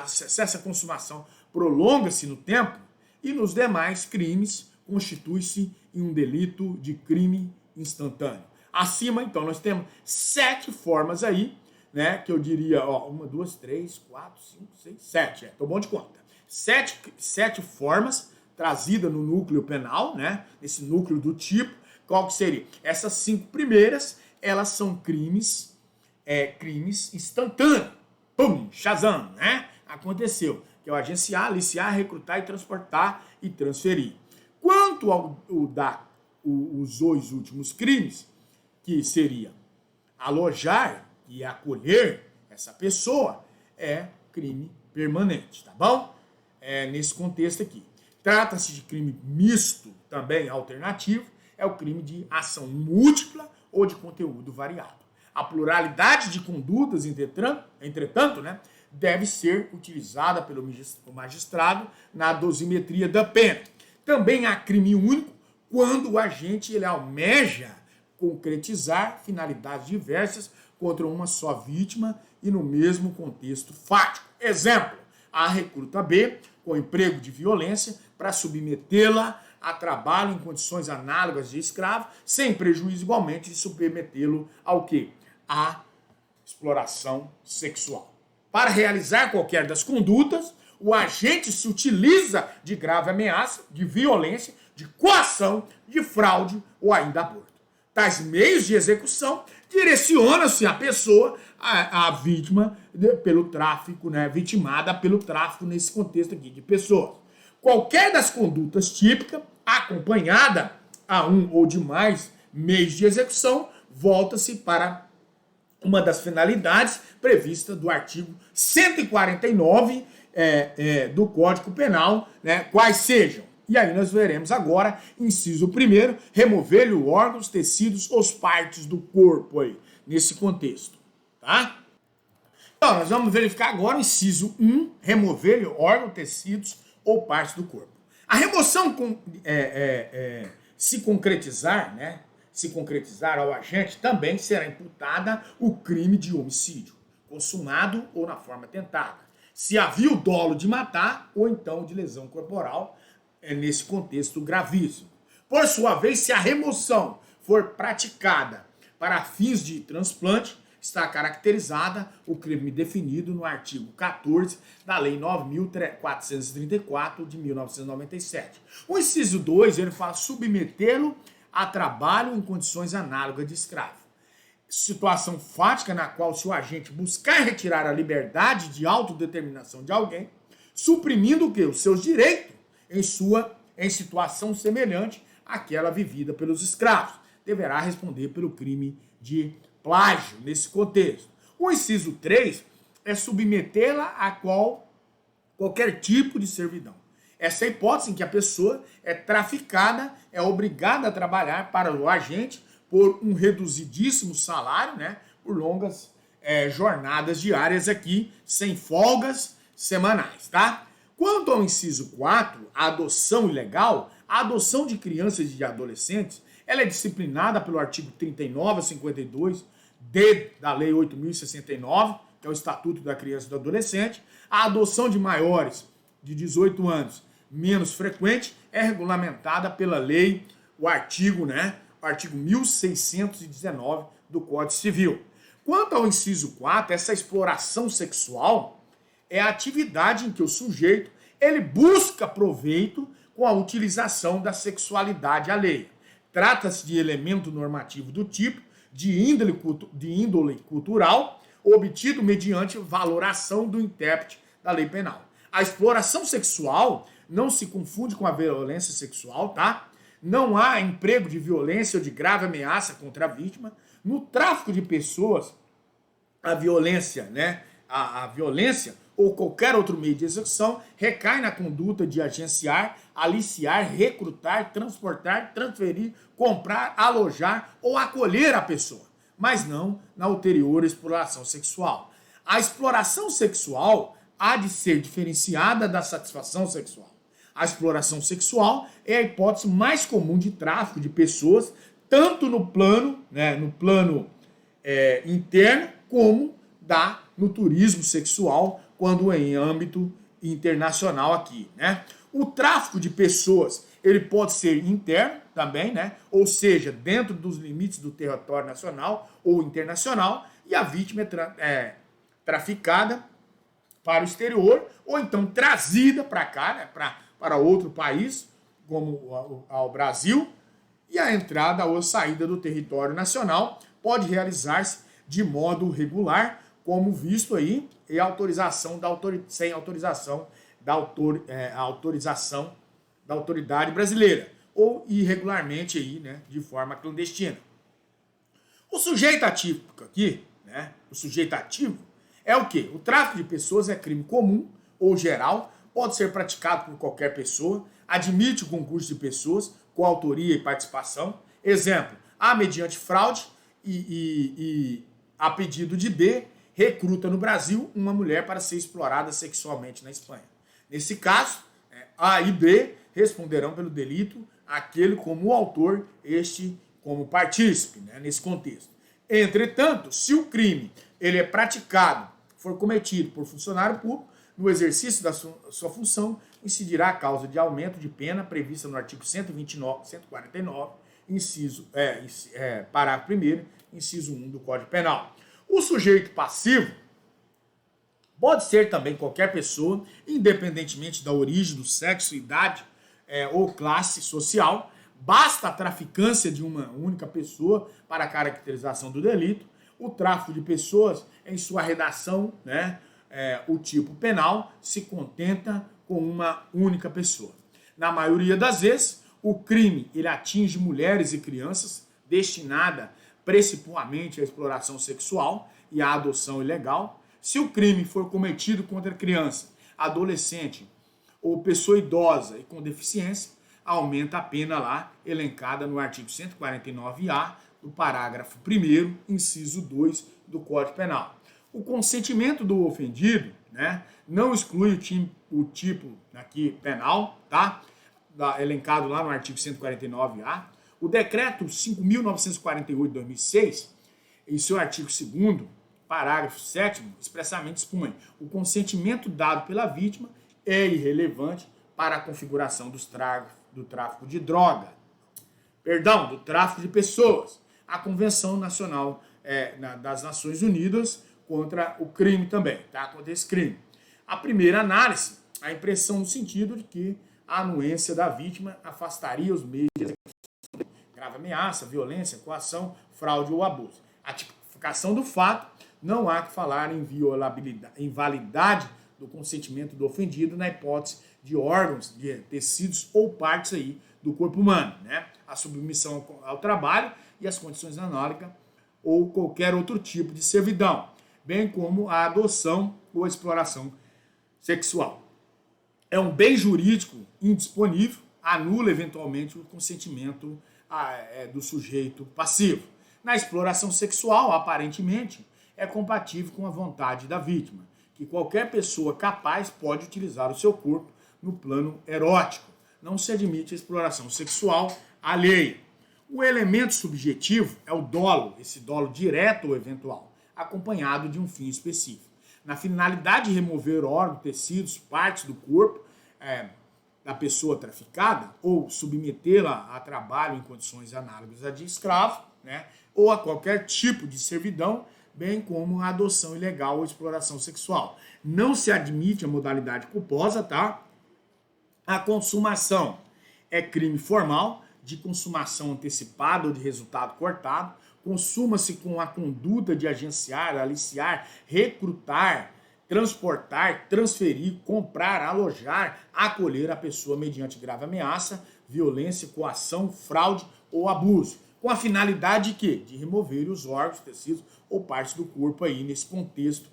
Se essa consumação prolonga-se no tempo e nos demais crimes, constitui-se em um delito de crime instantâneo. Acima, então, nós temos 7 formas aí, né? Que eu diria, 1, 2, 3, 4, 5, 6, 7. Tô bom de conta. 7 formas trazidas no núcleo penal, né? Esse núcleo do tipo. Qual que seria? Essas 5 primeiras, elas são crimes instantâneos. Pum, Shazam, né? Aconteceu. Que é o agenciar, aliciar, recrutar e transportar e transferir. Quanto os 2 últimos crimes, que seria alojar e acolher essa pessoa, é crime permanente, tá bom? Nesse contexto aqui. Trata-se de crime misto, também alternativo, é o crime de ação múltipla ou de conteúdo variado. A pluralidade de condutas, entretanto, né, deve ser utilizada pelo magistrado na dosimetria da pena. Também há crime único quando o agente ele almeja concretizar finalidades diversas contra uma só vítima e no mesmo contexto fático. Exemplo, a recruta B com emprego de violência para submetê-la a trabalho em condições análogas de escravo, sem prejuízo igualmente de submetê-lo ao quê? À exploração sexual. Para realizar qualquer das condutas, o agente se utiliza de grave ameaça, de violência, de coação, de fraude ou ainda aborto. Tais meios de execução direciona-se a pessoa, a vítima, pelo tráfico, né, vitimada pelo tráfico nesse contexto aqui de pessoas. Qualquer das condutas típicas, acompanhada a um ou de mais meios de execução, volta-se para uma das finalidades previstas do artigo 149 do Código Penal, né, quais sejam. E aí nós veremos agora, inciso 1º, remover-lhe os órgãos, tecidos ou partes do corpo aí, nesse contexto, tá? Então, nós vamos verificar agora o inciso 1, remover-lhe órgãos, tecidos ou partes do corpo. A remoção se concretizar, né? Se concretizar ao agente, também será imputada o crime de homicídio, consumado ou na forma tentada. Se havia o dolo de matar ou então de lesão corporal, nesse contexto gravíssimo. Por sua vez, se a remoção for praticada para fins de transplante, está caracterizada o crime definido no artigo 14 da Lei 9.434 de 1997. O inciso 2, ele fala submetê-lo a trabalho em condições análogas de escravo. Situação fática na qual, se o agente buscar retirar a liberdade de autodeterminação de alguém, suprimindo o quê? Os seus direitos em situação semelhante àquela vivida pelos escravos, deverá responder pelo crime de plágio nesse contexto. O inciso 3 é submetê-la a qualquer tipo de servidão. Essa é a hipótese em que a pessoa é traficada, é obrigada a trabalhar para o agente por um reduzidíssimo salário, né, por longas jornadas diárias aqui, sem folgas semanais, tá? Quanto ao inciso 4, a adoção ilegal, a adoção de crianças e de adolescentes, ela é disciplinada pelo artigo 39 a 52 da Lei 8.069, que é o Estatuto da Criança e do Adolescente. A adoção de maiores de 18 anos menos frequente é regulamentada pela lei, o artigo 1619 do Código Civil. Quanto ao inciso 4, essa exploração sexual é a atividade em que o sujeito ele busca proveito com a utilização da sexualidade alheia. Trata-se de elemento normativo do tipo de índole cultural obtido mediante valoração do intérprete da lei penal. A exploração sexual não se confunde com a violência sexual, tá? Não há emprego de violência ou de grave ameaça contra a vítima. No tráfico de pessoas, a violência, né? A violência ou qualquer outro meio de execução recai na conduta de agenciar, aliciar, recrutar, transportar, transferir, comprar, alojar ou acolher a pessoa, mas não na ulterior exploração sexual. A exploração sexual há de ser diferenciada da satisfação sexual. A exploração sexual é a hipótese mais comum de tráfico de pessoas, tanto no plano interno como no turismo sexual, quando em âmbito internacional aqui, né? O tráfico de pessoas, ele pode ser interno também, né? Ou seja, dentro dos limites do território nacional ou internacional, e a vítima é traficada para o exterior, ou então trazida para cá, né? Para outro país, como ao Brasil, e a entrada ou saída do território nacional pode realizar-se de modo regular, como visto aí, e sem autorização da autoridade brasileira, ou irregularmente aí, né, de forma clandestina. O sujeito atípico aqui, né, o sujeito ativo, é o quê? O tráfico de pessoas é crime comum ou geral, pode ser praticado por qualquer pessoa, admite o concurso de pessoas com autoria e participação. Exemplo, mediante fraude e a pedido de B, recruta no Brasil uma mulher para ser explorada sexualmente na Espanha. Nesse caso, A e B responderão pelo delito, aquele como autor, este como partícipe, né, nesse contexto. Entretanto, se o crime ele é praticado, for cometido por funcionário público, no exercício da sua função, incidirá a causa de aumento de pena prevista no artigo 149, parágrafo 1º, inciso 1 do Código Penal. O sujeito passivo pode ser também qualquer pessoa, independentemente da origem, do sexo, idade ou classe social, Basta a traficância de uma única pessoa para a caracterização do delito. O tráfico de pessoas, em sua redação, né, o tipo penal, se contenta com uma única pessoa. Na maioria das vezes, o crime ele atinge mulheres e crianças, destinada principalmente à exploração sexual e à adoção ilegal. Se o crime for cometido contra criança, adolescente ou pessoa idosa e com deficiência, aumenta a pena lá, elencada no artigo 149-A, do parágrafo 1º, inciso 2 do Código Penal. O consentimento do ofendido, né, não exclui o tipo aqui penal, tá? Elencado lá no artigo 149-A. O decreto 5.948 de 2006, em seu artigo 2º, parágrafo 7º, expressamente expõe: o consentimento dado pela vítima é irrelevante para a configuração do tráfico de droga. Do tráfico de pessoas. A Convenção Nacional das Nações Unidas contra o crime também, tá? Contra esse crime. A primeira análise, a impressão no sentido de que a anuência da vítima afastaria os meios de grave ameaça, violência, coação, fraude ou abuso. A tipificação do fato, não há que falar em invalidade do consentimento do ofendido na hipótese de órgãos, de tecidos ou partes aí do corpo humano, né? A submissão ao trabalho e as condições análogas ou qualquer outro tipo de servidão, bem como a adoção ou a exploração sexual. É um bem jurídico indisponível, anula eventualmente o consentimento do sujeito passivo. Na exploração sexual, aparentemente, é compatível com a vontade da vítima, que qualquer pessoa capaz pode utilizar o seu corpo no plano erótico. Não se admite a exploração sexual alheia. O elemento subjetivo é o dolo, esse dolo direto ou eventual, acompanhado de um fim específico. Na finalidade de remover órgãos, tecidos, partes do corpo da pessoa traficada ou submetê-la a trabalho em condições análogas a de escravo, né, ou a qualquer tipo de servidão, bem como a adoção ilegal ou exploração sexual. Não se admite a modalidade culposa, tá? A consumação é crime formal, de consumação antecipada ou de resultado cortado. Consuma-se com a conduta de agenciar, aliciar, recrutar, transportar, transferir, comprar, alojar, acolher a pessoa mediante grave ameaça, violência, coação, fraude ou abuso, com a finalidade de quê? De remover os órgãos, tecidos ou partes do corpo aí nesse contexto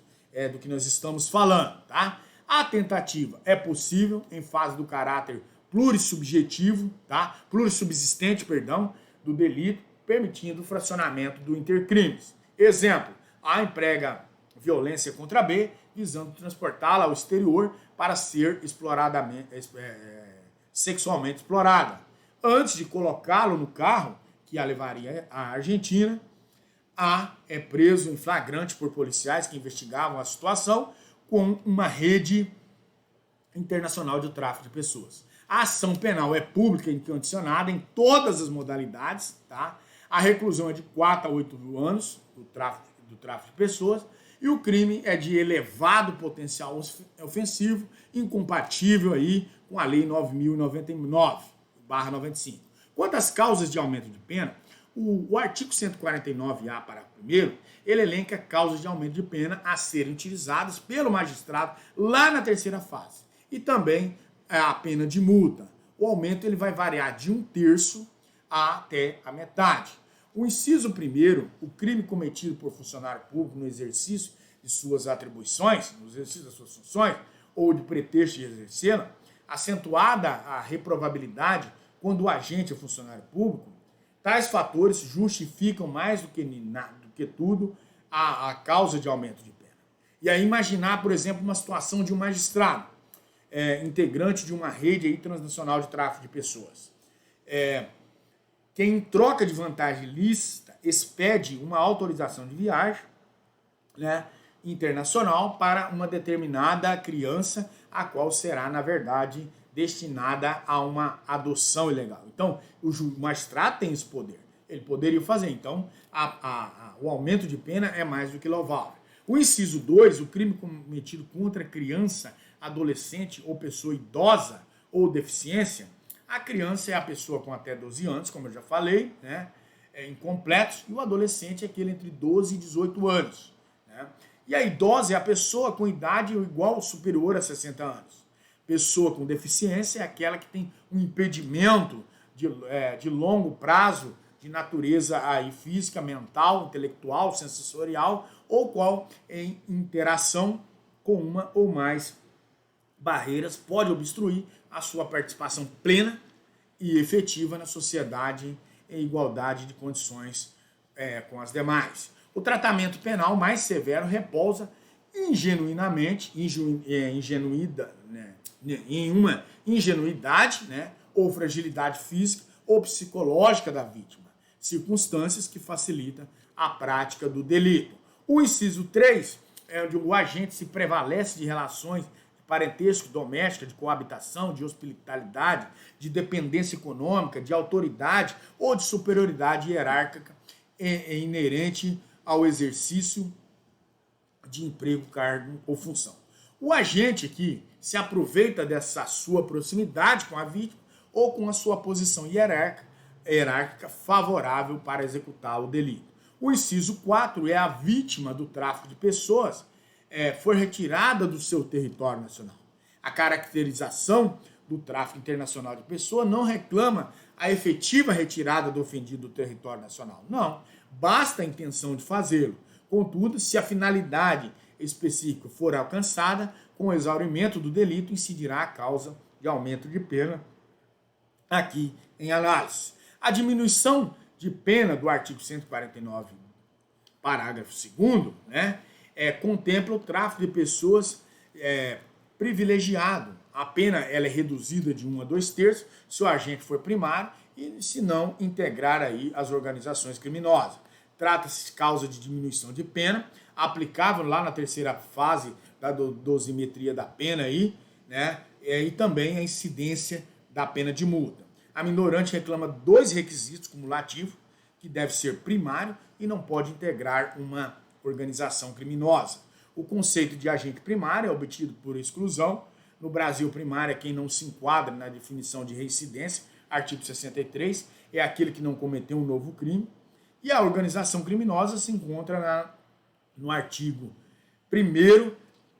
do que nós estamos falando, tá? A tentativa é possível em fase do caráter plurissubjetivo, tá? Plurissubsistente, perdão, do delito, permitindo o fracionamento do intercrimes. Exemplo, A emprega violência contra B, visando transportá-la ao exterior para ser sexualmente explorada. Antes de colocá-lo no carro, que a levaria à Argentina, A é preso em flagrante por policiais que investigavam a situação com uma rede internacional de tráfico de pessoas. A ação penal é pública e incondicionada em todas as modalidades, tá? A reclusão é de 4 a 8 anos do tráfico de pessoas e o crime é de elevado potencial ofensivo, incompatível aí com a Lei 9.099/95. Quanto às causas de aumento de pena, o artigo 149-A, parágrafo 1º, ele elenca causas de aumento de pena a serem utilizadas pelo magistrado lá na terceira fase. E também a pena de multa. O aumento ele vai variar de 1/3 até a metade. O inciso 1º, o crime cometido por funcionário público no exercício de suas atribuições, no exercício das suas funções, ou de pretexto de exercê-la, acentuada a reprovabilidade quando o agente é funcionário público, tais fatores justificam mais do que tudo a causa de aumento de pena. E aí imaginar, por exemplo, uma situação de um magistrado, integrante de uma rede aí transnacional de tráfico de pessoas. Que em troca de vantagem lícita expede uma autorização de viagem, né, internacional para uma determinada criança, a qual será, na verdade, destinada a uma adoção ilegal. Então, o magistrado tem esse poder. Ele poderia fazer. Então, o aumento de pena é mais do que louvável. O inciso 2, o crime cometido contra criança, adolescente ou pessoa idosa ou deficiência, A criança é a pessoa com até 12 anos, como eu já falei, né? Incompletos, e o adolescente é aquele entre 12 e 18 anos. Né? E a idosa é a pessoa com idade igual ou superior a 60 anos. Pessoa com deficiência é aquela que tem um impedimento de longo prazo de natureza aí, física, mental, intelectual, sensorial, ou qual em interação com uma ou mais barreiras pode obstruir a sua participação plena e efetiva na sociedade em igualdade de condições com as demais. O tratamento penal mais severo repousa em uma ingenuidade, né, ou fragilidade física ou psicológica da vítima, circunstâncias que facilitam a prática do delito. O inciso 3 é onde o agente se prevalece de relações de parentesco, doméstica, de coabitação, de hospitalidade, de dependência econômica, de autoridade ou de superioridade hierárquica inerente ao exercício de emprego, cargo ou função. O agente aqui se aproveita dessa sua proximidade com a vítima ou com a sua posição hierárquica favorável para executar o delito. O inciso 4 é a vítima do tráfico de pessoas foi retirada do seu território nacional. A caracterização do tráfico internacional de pessoas não reclama a efetiva retirada do ofendido do território nacional. Não, basta a intenção de fazê-lo. Contudo, se a finalidade específica for alcançada, com o exaurimento do delito incidirá a causa de aumento de pena aqui em análise. A diminuição de pena do artigo 149, parágrafo 2º, né, contempla o tráfico de pessoas privilegiado. A pena ela é reduzida de 1 a 2/3 se o agente for primário e se não integrar aí as organizações criminosas. Trata-se de causa de diminuição de pena, aplicável lá na terceira fase da dosimetria da pena aí, né, e também a incidência da pena de multa. A minorante reclama 2 requisitos cumulativos, que deve ser primário e não pode integrar uma organização criminosa. O conceito de agente primário é obtido por exclusão. No Brasil, primário é quem não se enquadra na definição de reincidência, artigo 63, é aquele que não cometeu um novo crime. E a organização criminosa se encontra no artigo 1º,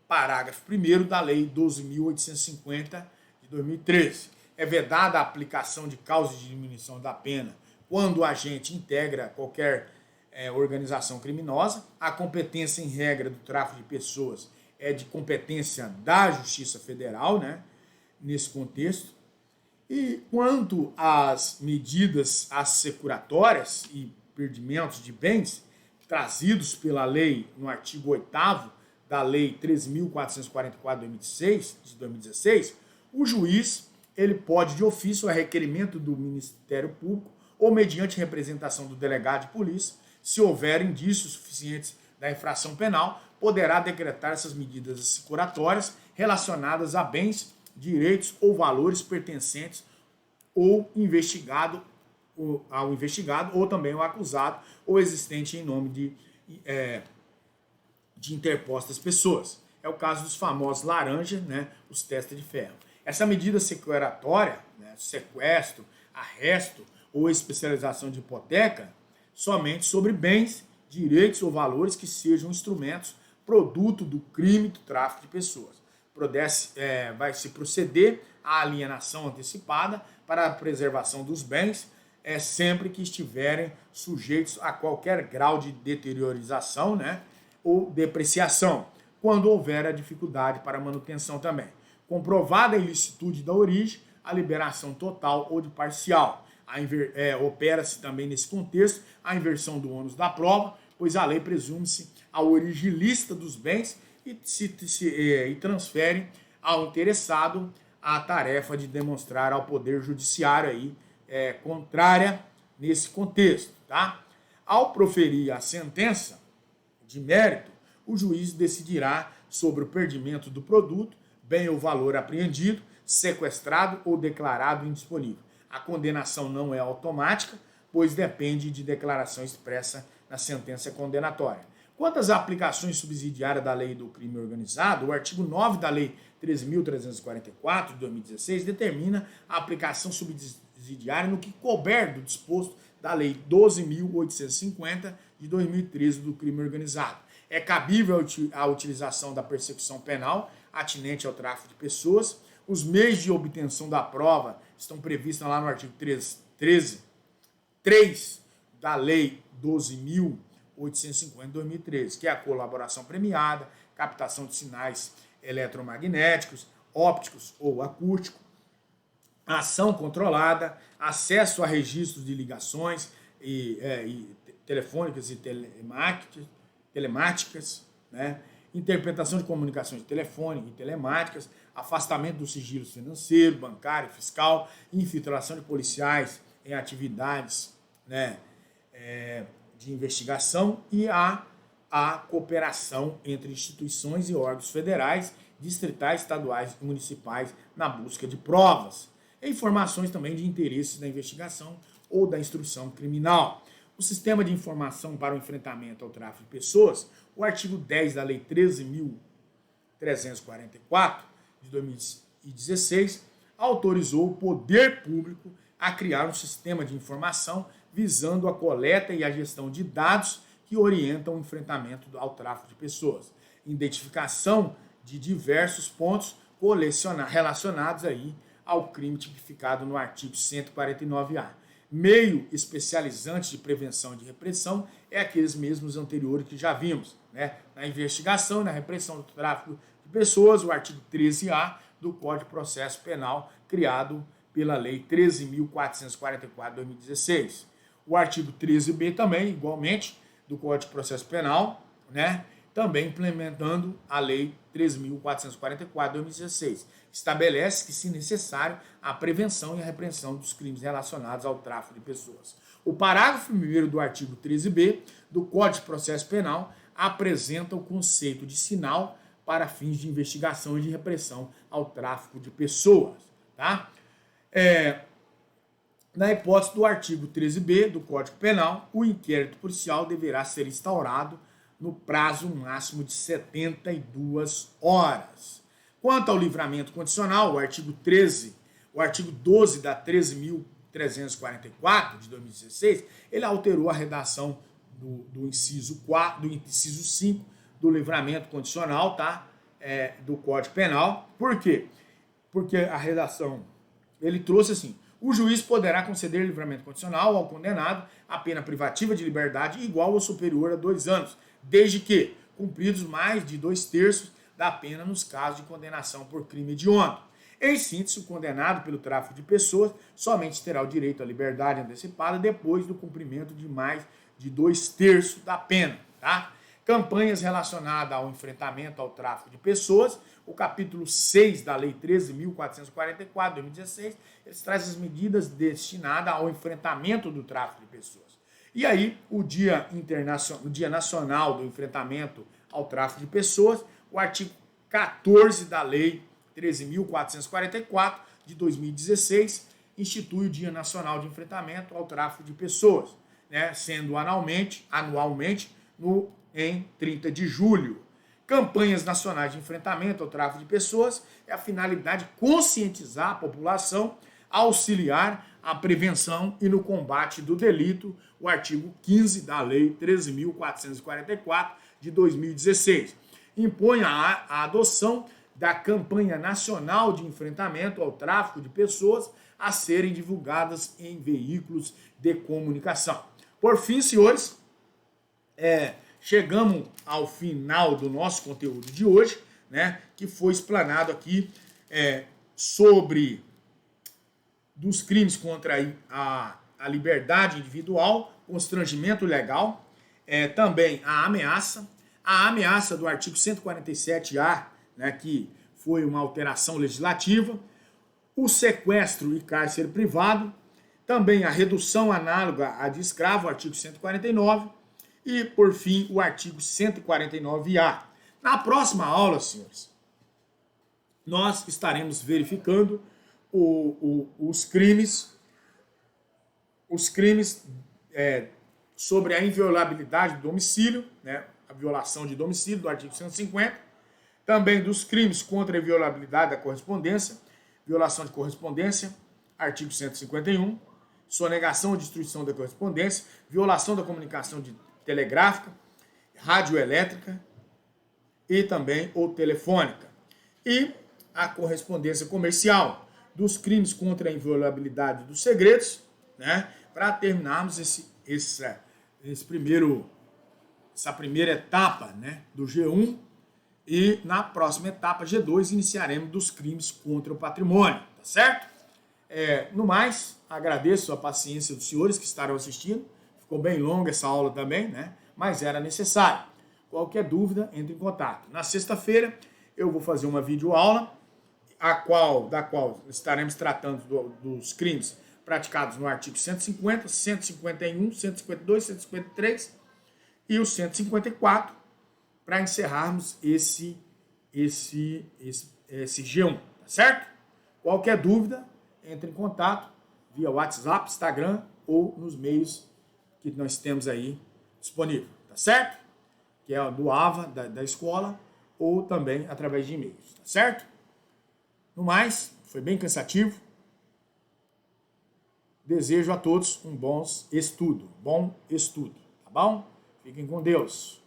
parágrafo 1º da Lei 12.850 de 2013. É vedada a aplicação de causa de diminuição da pena quando o agente integra qualquer organização criminosa. A competência em regra do tráfico de pessoas é de competência da Justiça Federal, né, nesse contexto. E quanto às medidas assecuratórias e perdimentos de bens trazidos pela lei no artigo 8º da Lei 13.444 de 2016, o juiz ele pode, de ofício, a requerimento do Ministério Público ou mediante representação do delegado de polícia, se houver indícios suficientes da infração penal, poderá decretar essas medidas assecuratórias relacionadas a bens, direitos ou valores pertencentes ao investigado ou também ao acusado ou existente em nome de interpostas pessoas. É o caso dos famosos laranja, né, os testes de ferro. Essa medida securatória, né, sequestro, arresto ou especialização de hipoteca, somente sobre bens, direitos ou valores que sejam instrumentos produto do crime do tráfico de pessoas. Vai se proceder à alienação antecipada para a preservação dos bens, sempre que estiverem sujeitos a qualquer grau de deteriorização, né, ou depreciação, quando houver a dificuldade para manutenção também. Comprovada a ilicitude da origem, a liberação total ou de parcial. Opera-se também nesse contexto a inversão do ônus da prova, pois a lei presume-se a origem ilícita dos bens e transfere ao interessado a tarefa de demonstrar ao Poder Judiciário aí, contrária nesse contexto. Tá? Ao proferir a sentença de mérito, o juiz decidirá sobre o perdimento do produto, bem ou valor apreendido, sequestrado ou declarado indisponível. A condenação não é automática, pois depende de declaração expressa na sentença condenatória. Quanto às aplicações subsidiárias da lei do crime organizado, o artigo 9 da lei 13.344 de 2016 determina a aplicação subsidiária no que couber do disposto da lei 12.850 de 2013 do crime organizado. É cabível a utilização da persecução penal atinente ao tráfico de pessoas. Os meios de obtenção da prova estão previstos lá no artigo 3 da lei 12.850 de 2013, que é a colaboração premiada, captação de sinais eletromagnéticos, ópticos ou acústicos, ação controlada, acesso a registros de ligações e telefônicas e telemáticas, né? Interpretação de comunicações de telefone e telemáticas, afastamento dos sigilos financeiro, bancário, fiscal, infiltração de policiais em atividades, né, de investigação e a cooperação entre instituições e órgãos federais, distritais, estaduais e municipais na busca de provas. E informações também de interesses da investigação ou da instrução criminal. O sistema de informação para o enfrentamento ao tráfico de pessoas, o artigo 10 da lei 13.344 de 2016, autorizou o poder público a criar um sistema de informação visando a coleta e a gestão de dados que orientam o enfrentamento ao tráfico de pessoas. Identificação de diversos pontos relacionados aí ao crime tipificado no artigo 149A. Meio especializante de prevenção e de repressão é aqueles mesmos anteriores que já vimos, né? Na investigação e na repressão do tráfico de pessoas, o artigo 13A do Código de Processo Penal, criado pela Lei 13.444 de 2016. O artigo 13B também, igualmente, do Código de Processo Penal, né? Também implementando a Lei 13.444 de 2016. Estabelece que, se necessário, a prevenção e a repressão dos crimes relacionados ao tráfico de pessoas. O parágrafo 1º do artigo 13b do Código de Processo Penal apresenta o conceito de sinal para fins de investigação e de repressão ao tráfico de pessoas. Tá? Na hipótese do artigo 13b do Código Penal, o inquérito policial deverá ser instaurado no prazo máximo de 72 horas. Quanto ao livramento condicional, o artigo 12 da 13.344 de 2016, ele alterou a redação do inciso 5 do livramento condicional, tá? Do Código Penal. Por quê? Porque a redação, ele trouxe assim: o juiz poderá conceder livramento condicional ao condenado a pena privativa de liberdade igual ou superior a 2 anos, desde que cumpridos mais de 2/3 da pena nos casos de condenação por crime hediondo. Em síntese, o condenado pelo tráfico de pessoas somente terá o direito à liberdade antecipada depois do cumprimento de mais de 2/3 da pena. Tá? Campanhas relacionadas ao enfrentamento ao tráfico de pessoas, o capítulo 6 da Lei 13.444 de 2016, eles traz as medidas destinadas ao enfrentamento do tráfico de pessoas. E aí, o Dia Nacional do Enfrentamento ao Tráfico de Pessoas, o artigo 14 da Lei 13.444 de 2016, institui o Dia Nacional de Enfrentamento ao Tráfico de Pessoas, né, sendo anualmente em 30 de julho. Campanhas nacionais de enfrentamento ao tráfico de pessoas é a finalidade de conscientizar a população, auxiliar a prevenção e no combate do delito, o artigo 15 da Lei 13.444 de 2016. Impõe a adoção da campanha nacional de enfrentamento ao tráfico de pessoas a serem divulgadas em veículos de comunicação. Por fim, senhores, chegamos ao final do nosso conteúdo de hoje, né, que foi explanado aqui sobre dos crimes contra a liberdade individual, constrangimento legal, também a ameaça do artigo 147A, né, que foi uma alteração legislativa, o sequestro e cárcere privado, também a redução análoga à de escravo, artigo 149, e, por fim, o artigo 149A. Na próxima aula, senhores, nós estaremos verificando os crimes sobre a inviolabilidade do domicílio, né, violação de domicílio, do artigo 150, também dos crimes contra a inviolabilidade da correspondência, violação de correspondência, artigo 151, sonegação ou destruição da correspondência, violação da comunicação telegráfica, radioelétrica e também ou telefônica. E a correspondência comercial, dos crimes contra a inviolabilidade dos segredos, né, para terminarmos essa primeira etapa, né, do G1, e na próxima etapa, G2, iniciaremos dos crimes contra o patrimônio, tá certo? No mais, agradeço a paciência dos senhores que estarão assistindo. Ficou bem longa essa aula também, né? Mas era necessário. Qualquer dúvida, entre em contato. Na sexta-feira, eu vou fazer uma videoaula, da qual estaremos tratando dos crimes praticados no artigo 150, 151, 152, 153 e o 154, para encerrarmos esse G1, tá certo? Qualquer dúvida, entre em contato via WhatsApp, Instagram ou nos meios que nós temos aí disponível, tá certo? Que é do AVA, da escola, ou também através de e-mails, tá certo? No mais, foi bem cansativo. Desejo a todos bom estudo, tá bom? Fiquem com Deus.